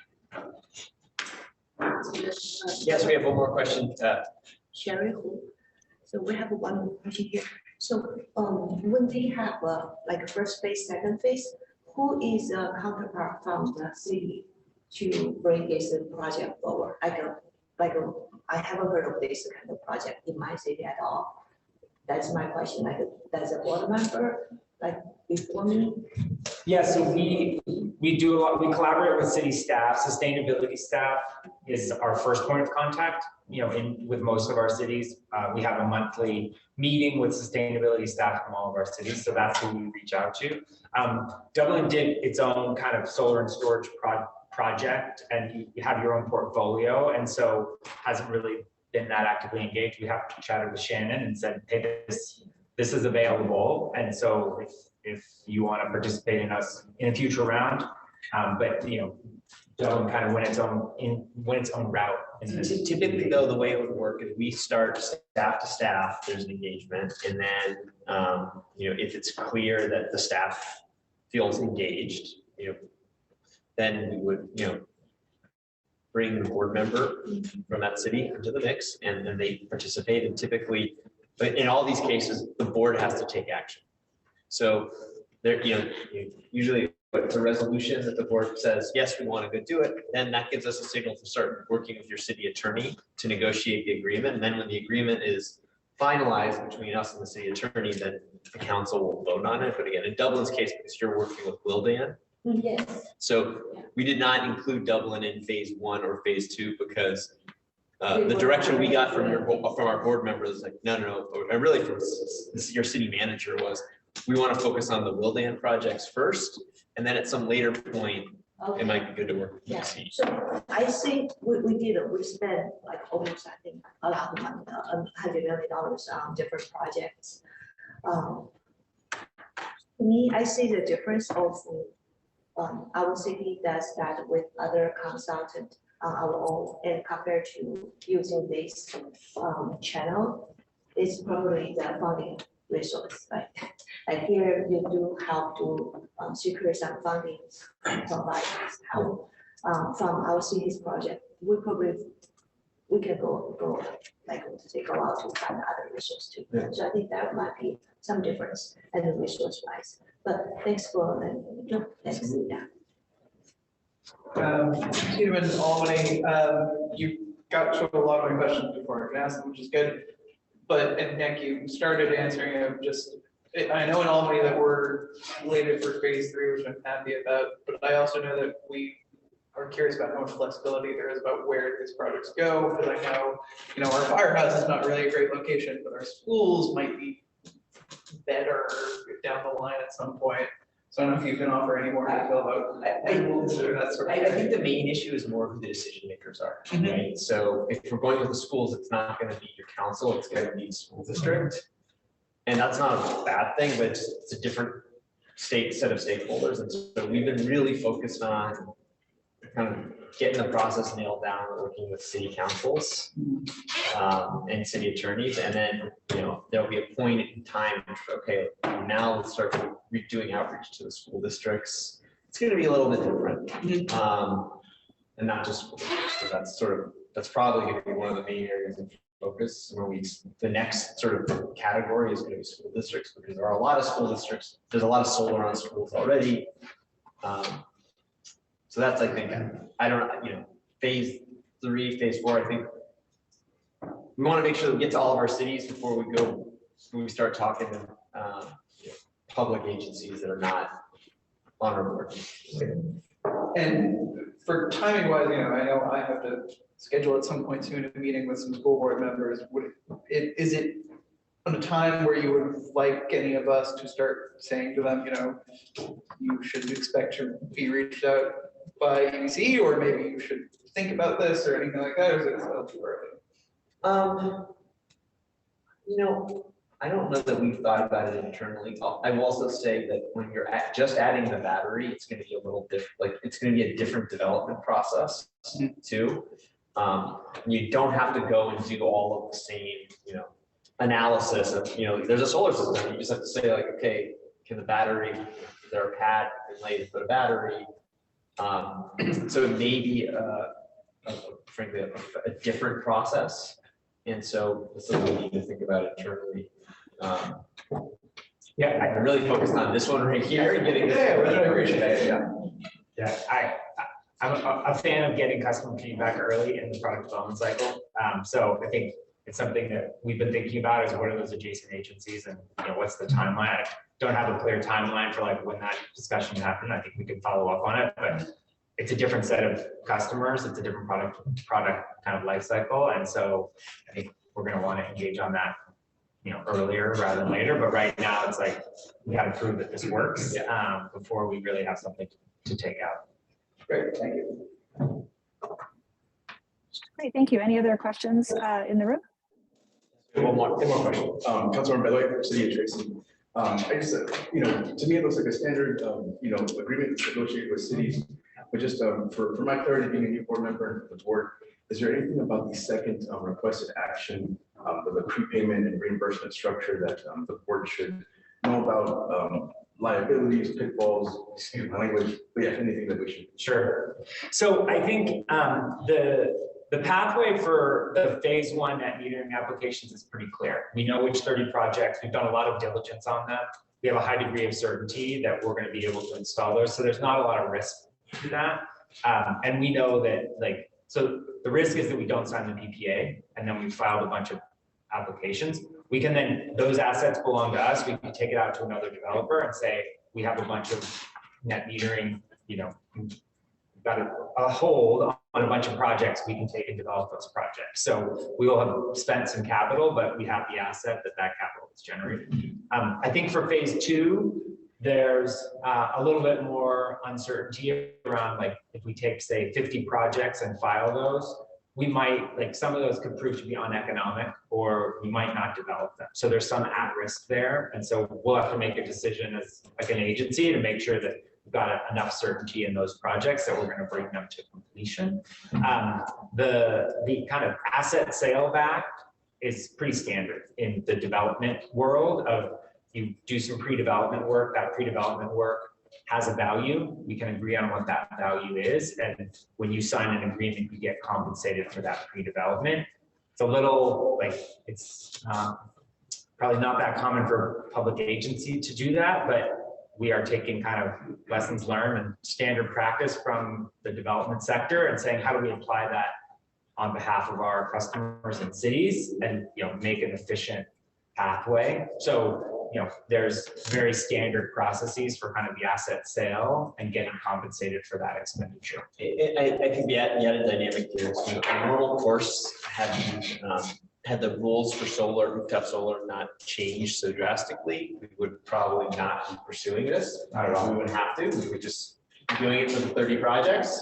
Yes, we have one more question. Sherry Hu. So we have one more question here. So when they have like first phase, second phase, who is a counterpart from the city to bring this project forward? I haven't heard of this kind of project in my city at all. That's my question. Like, does a board member like before me? Yeah, so we do a lot. We collaborate with city staff. Sustainability staff is our first point of contact. With most of our cities, we have a monthly meeting with sustainability staff from all of our cities. So that's who we reach out to. Dublin did its own kind of solar and storage project, and you have your own portfolio, and so hasn't really been that actively engaged. We have chatted with Shannon and said, hey, this is available, and so if you want to participate in us in a future round, but Dublin kind of went its own route. Typically, though, the way it would work is we start staff to staff. There's an engagement, and then if it's clear that the staff feels engaged, then we would bring the board member from that city into the mix, and then they participate. And typically, but in all these cases, the board has to take action. So there, usually it's a resolution that the board says, yes, we want to go do it. Then that gives us a signal to start working with your city attorney to negotiate the agreement. And then when the agreement is finalized between us and the city attorney, then the council will vote on it. But again, in Dublin's case, because you're working with Wildan, yes. So we did not include Dublin in phase 1 or phase 2 because the direction we got from our board members is like, no, or really from your city manager was, we want to focus on the Wildan projects first, and then at some later point, it might be good to work with the city. So I think we spent like almost, I think, a lot of money, $100 million on different projects. To me, I see the difference of our city does that with other consultants on our own, and compared to using this channel, it's probably the funding resource, right? Like here, you do help to secure some funding, provide help from our city's project. We can go like they go out to find other resources too. Yeah. So I think that might be some difference in the resource wise. But thanks for thanks. Yeah. Stephen Albany, you got to a lot of my questions before I can ask them, which is good. But, and Nick, you started answering them I know in Albany that we're slated for phase 3, which I'm happy about, but I also know that we are curious about how much flexibility there is about where these projects go. Because I know, our firehouse is not really a great location, but our schools might be better down the line at some point. So I don't know if you can offer any more detail about rules or that sort of I thing. think the main issue is more who the decision makers are, Mhm. right? So if we're going with the schools, it's not gonna be your council, it's gonna be the school district. And that's not a bad thing, but it's a different set of stakeholders. And so we've been really focused on kind of getting the process nailed down, working with city councils and city attorneys. And then, there'll be a point in time, okay, now let's start doing outreach to the school districts. It's gonna be a little bit different. And not just, school districts, so that's probably gonna be one of the main areas of focus where the next sort of category is gonna be school districts, because there are a lot of school districts, there's a lot of solar on schools already. So that's, I think, I don't, phase 3, phase 4, I think we want to make sure that we get to all of our cities before we start talking to public agencies that are not on our board. And for timing wise, I know I have to schedule at some point soon a meeting with some school board members. Is it on a time where you would like any of us to start saying to them, you should expect to be reached out by EBC, or maybe you should think about this or anything like that, or is it still too early? I don't know that we've thought about it internally. I will also say that when you're just adding the battery, it's going to be a little different. Like, it's going to be a different development process too. You don't have to go and do all of the same, analysis of, there's a solar system. You just have to say, like, okay, can the battery, is there a pad laid to put a battery? So it may be frankly a different process. And so it's something we need to think about internally. I'm really focused on this one right here and getting this. I appreciate it. I'm a fan of getting customer feedback early in the product development cycle. So I think it's something that we've been thinking about is what are those adjacent agencies and what's the timeline? I don't have a clear timeline for like when that discussion happened. I think we can follow up on it, but it's a different set of customers. It's a different product kind of life cycle. And so I think we're going to want to engage on that, earlier rather than later. But right now it's like, we got to prove that this works before we really have something to take out. Great, thank you. Great, thank you. Any other questions in the room? One more question. Councilmember Bedoya, City of Tracy. I just, to me, it looks like a standard, agreement negotiated with cities. But just for my clarity, being a new board member of the board, is there anything about the second requested action, the prepayment and reimbursement structure that the board should know about? Liabilities, pitfalls, excuse my language, but yeah, anything that we should. Sure. So I think the pathway for the phase 1 net metering applications is pretty clear. We know which 30 projects, we've done a lot of diligence on them. We have a high degree of certainty that we're going to be able to install those. So there's not a lot of risk to that. And we know that, so the risk is that we don't sign the PPA and then we filed a bunch of applications. We can then, those assets belong to us. We can take it out to another developer and say, we have a bunch of net metering, got a hold on a bunch of projects, we can take and develop those projects. So we will have spent some capital, but we have the asset that capital is generated. I think for phase 2, there's a little bit more uncertainty around, if we take, say, 50 projects and file those, we might, some of those could prove to be uneconomic, or we might not develop them. So there's some at risk there. And so we'll have to make a decision as an agency to make sure that we've got enough certainty in those projects that we're going to bring them to completion. The kind of asset sale back is pretty standard in the development world of you do some pre-development work, that pre-development work has a value. We can agree on what that value is. And when you sign an agreement, you get compensated for that pre-development. It's a little it's probably not that common for a public agency to do that, but we are taking kind of lessons learned and standard practice from the development sector and saying, how do we apply that on behalf of our customers and cities and make an efficient pathway. So there's very standard processes for kind of the asset sale and getting compensated for that expenditure. I think the added dynamic here is, normal course having had the rules for solar, rooftop solar not changed so drastically, we would probably not be pursuing this. Not at all. We wouldn't have to. We would just be doing it for the 30 projects.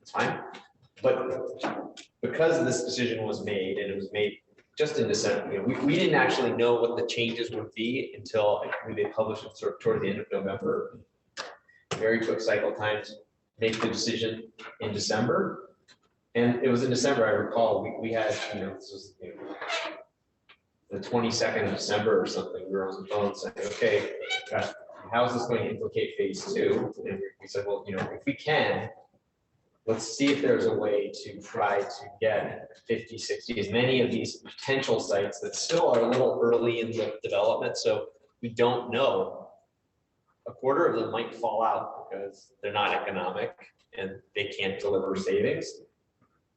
It's fine. But because this decision was made, and it was made just in December, you know, we didn't actually know what the changes would be until I think they published it sort of toward the end of November. Very quick cycle times, make the decision in December. And it was in December, I recall, we had, you know, this was, you know, the 22nd of December or something, we were on the phone saying, okay, gosh, how is this going to implicate phase 2? And we said, well, you know, if we can, let's see if there's a way to try to get 50, 60, as many of these potential sites that still are a little early in the development. So we don't know. A quarter of them might fall out because they're not economic and they can't deliver savings.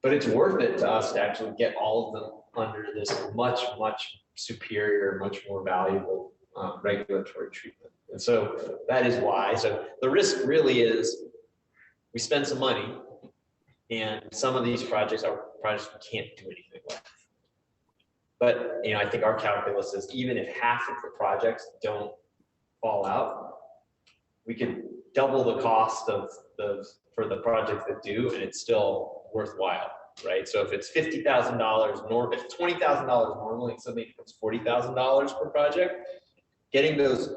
But it's worth it to us to actually get all of them under this much, much superior, much more valuable regulatory treatment. And so that is why. So the risk really is we spend some money and some of these projects are projects we can't do anything with. But, you know, I think our calculus is even if half of the projects don't fall out, we could double the cost of for the projects that do, and it's still worthwhile, right? So if it's $50,000 if it's $20,000 normally, it suddenly becomes $40,000 per project. Getting those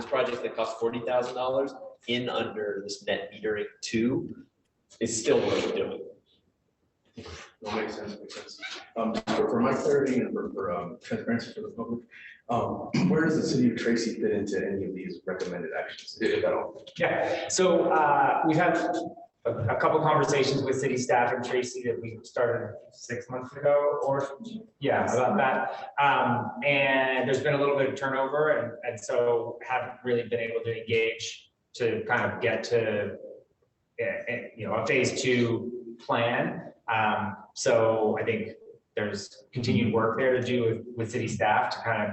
projects that cost $40,000 in under this net metering 2 is still worth doing. That makes sense, makes sense. For my clarity and for transparency for the public, where does the city of Tracy fit into any of these recommended actions, if at all? Yeah, so we've had a couple conversations with city staff and Tracy that we started 6 months ago, or yeah, about that. And there's been a little bit of turnover, and so haven't really been able to engage to kind of get to you know, a phase 2 plan. So I think there's continued work there to do with city staff to kind of,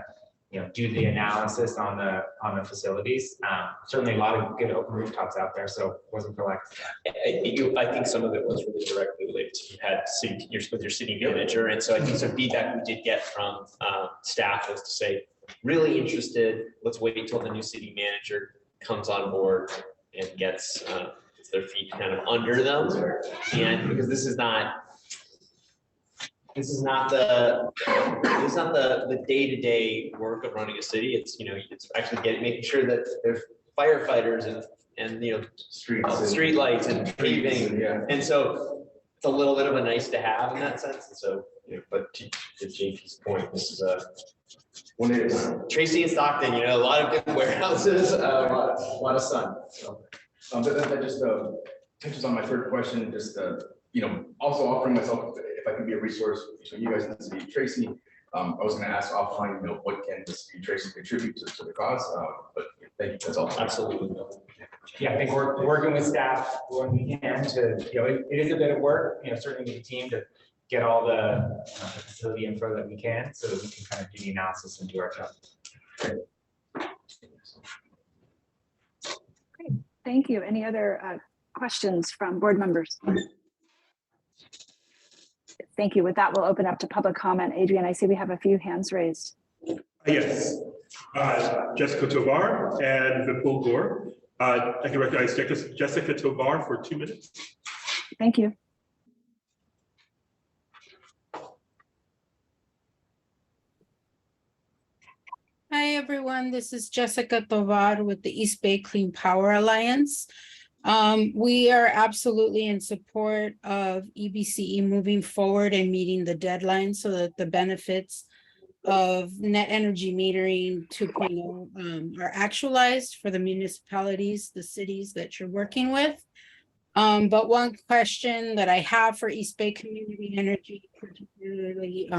you know, do the analysis on the facilities. Certainly a lot of good open rooftops out there, so wasn't for lack of that. I think some of it was really directly related to with your city manager, and so I think some feedback we did get from staff was to say, really interested. Let's wait until the new city manager comes on board and gets their feet kind of under them, and because this is not the day-to-day work of running a city. It's, you know, it's actually making sure that there's firefighters and you know, street lights and paving. And so it's a little bit of a nice to have in that sense. And so, you know, but to JP's point, this is Tracy and Stockton, you know, a lot of good warehouses, a lot of sun. So that just touches on my third question, just you know, also offering myself, if I can be a resource between you guys and the city of Tracy. I was going to ask offline, you know, what can the city of Tracy contribute to the cause? But thank you, that's all. Absolutely. Yeah, I think we're working with staff when we can to, you know, it is a bit of work, you know, certainly with the team to get all the facility info that we can so that we can kind of do the analysis and do our job. Great, thank you. Any other questions from board members? Thank you. With that, we'll open up to public comment. Adrian, I see we have a few hands raised. Yes, Jessica Tovar and Vipul Gore. I can recognize Jessica Tovar for 2 minutes. Thank you. Hi, everyone. This is Jessica Tovar with the East Bay Clean Power Alliance. We are absolutely in support of EBCE moving forward and meeting the deadline so that the benefits of net energy metering 2.0 are actualized for the municipalities, the cities that you're working with. But one question that I have for East Bay Community Energy, particularly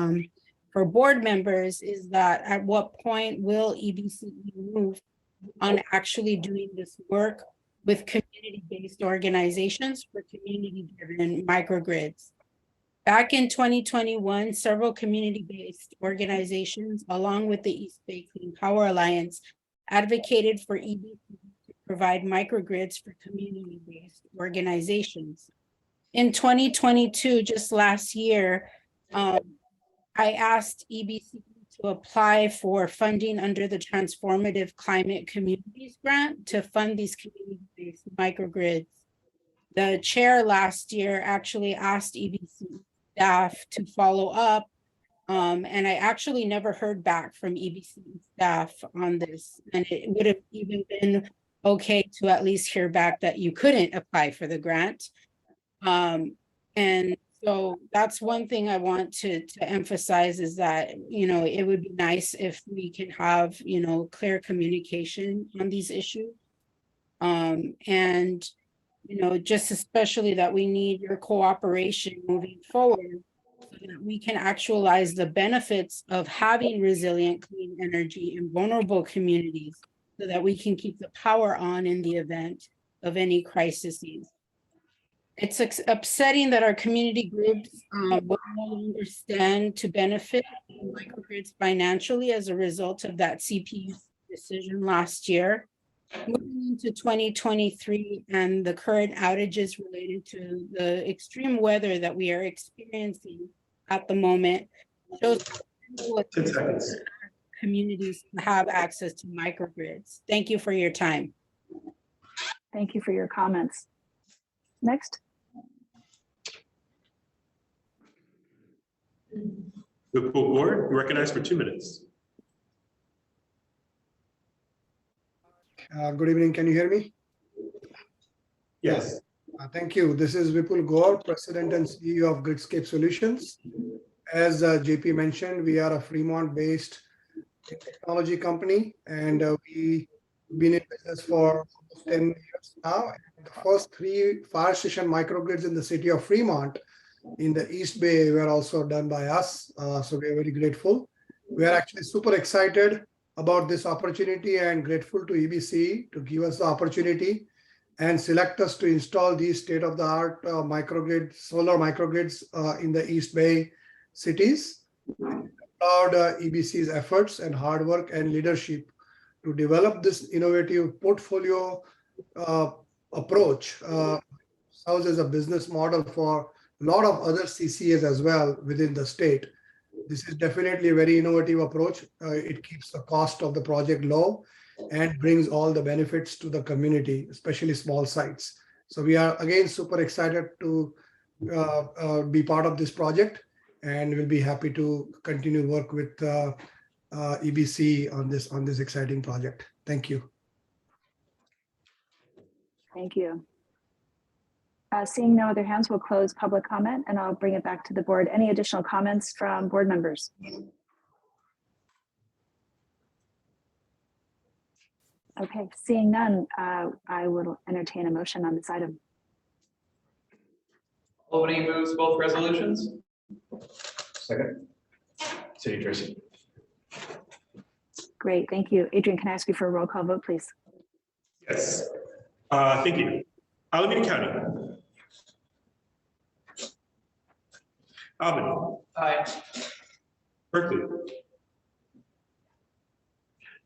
for board members, is that at what point will EBCE move on actually doing this work with community-based organizations for community-driven microgrids? Back in 2021, several community-based organizations, along with the East Bay Clean Power Alliance, advocated for EBCE to provide microgrids for community-based organizations. In 2022, just last year, I asked EBC to apply for funding under the Transformative Climate Communities Grant to fund these community-based microgrids. The chair last year actually asked EBC staff to follow up. And I actually never heard back from EBC staff on this. And it would have even been okay to at least hear back that you couldn't apply for the grant. And so that's one thing I want to emphasize is that, you know, it would be nice if we can have, you know, clear communication on these issues. And, you know, just especially that we need your cooperation moving forward so that we can actualize the benefits of having resilient clean energy in vulnerable communities so that we can keep the power on in the event of any crises. It's upsetting that our community groups will no longer stand to benefit from microgrids financially as a result of that CPU decision last year. Moving into 2023 and the current outages related to the extreme weather that we are experiencing at the moment shows 10 seconds. Communities have access to microgrids. Thank you for your time. Thank you for your comments. Next. Whipple Gore, you're recognized for 2 minutes. Good evening. Can you hear me? Yes. Thank you. This is Vipul Gore, President and CEO of Gridscape Solutions. As JP mentioned, we are a Fremont-based technology company, and we've been in business for almost 10 years now. The first 3 fire station microgrids in the city of Fremont in the East Bay were also done by us. So we are very grateful. We are actually super excited about this opportunity and grateful to EBC to give us the opportunity and select us to install these state-of-the-art microgrid, solar microgrids in the East Bay cities. Proud EBC's efforts and hard work and leadership to develop this innovative portfolio approach serves as a business model for a lot of other CCAs as well within the state. This is definitely a very innovative approach. It keeps the cost of the project low and brings all the benefits to the community, especially small sites. So we are again super excited to be part of this project, and we'll be happy to continue work with EBC on this exciting project. Thank you. Thank you. Seeing no other hands, we'll close public comment and I'll bring it back to the board. Any additional comments from board members? Okay, seeing none, I will entertain a motion on this item. Albany moves both resolutions. Second. City Tracy. Great, thank you. Adrian, can I ask you for a roll call vote, please? Yes. Thank you. Alameda County. Albany. Aye. Berkeley.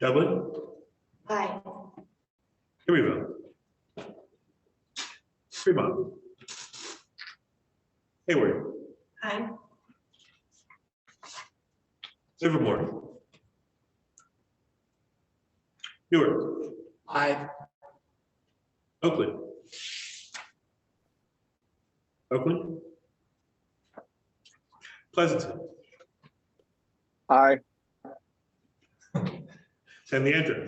Dublin. Aye. Emeryville. Fremont. Hayward. Aye. Livermore. Newark. Aye. Oakland. Oakland. Pleasanton. Aye. San Leandro.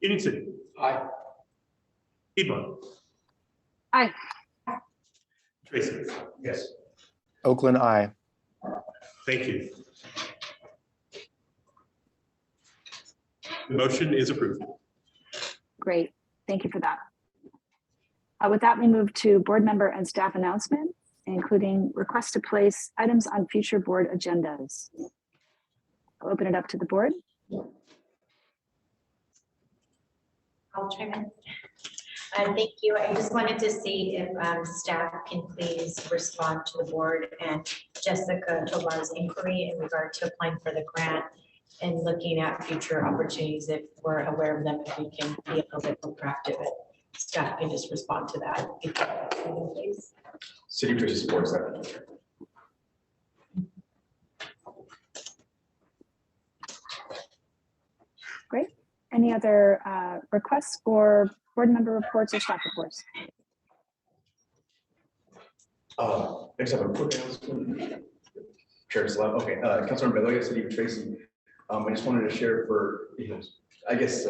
Union City. Aye. Piedmont. Aye. Tracy. Yes. Oakland, aye. Thank you. The motion is approved. Great, thank you for that. With that, we move to board member and staff announcements, including requests to place items on future board agendas. I'll open it up to the board. I'll chime in. Thank you. I just wanted to see if staff can please respond to the board and Jessica Tovar's inquiry in regard to applying for the grant and looking at future opportunities if we're aware of them, if we can be a little bit more proactive staff can just respond to that. Please. City of Tracy supports that. Great. Any other requests for board member reports or staff reports? Next up, Chair Slab. Okay, Councilor Bedoya, City of Tracy. I just wanted to share for, I guess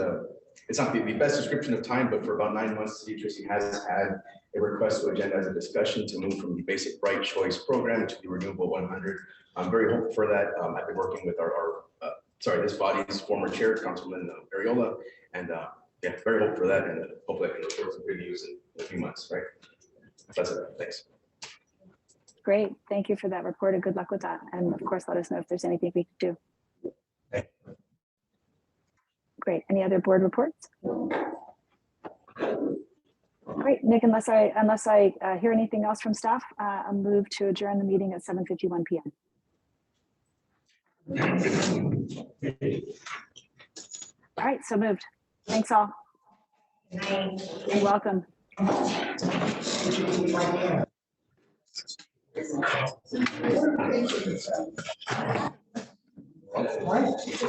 it's not the best description of time, but for about 9 months, City of Tracy has had a request to agenda as a discussion to move from the basic Bright Choice program to the Renewable 100. I'm very hopeful for that. I've been working with this body's former chair, Councilman Ariola, and yeah, very hopeful for that, and hopefully I can report some good news in a few months, right? That's it. Thanks. Great. Thank you for that report and good luck with that. And of course, let us know if there's anything we can do. Great. Any other board reports? Great. Nick, unless I hear anything else from staff, I'll move to adjourn the meeting at 7:51 p.m. All right, so moved. Thanks all. You're welcome.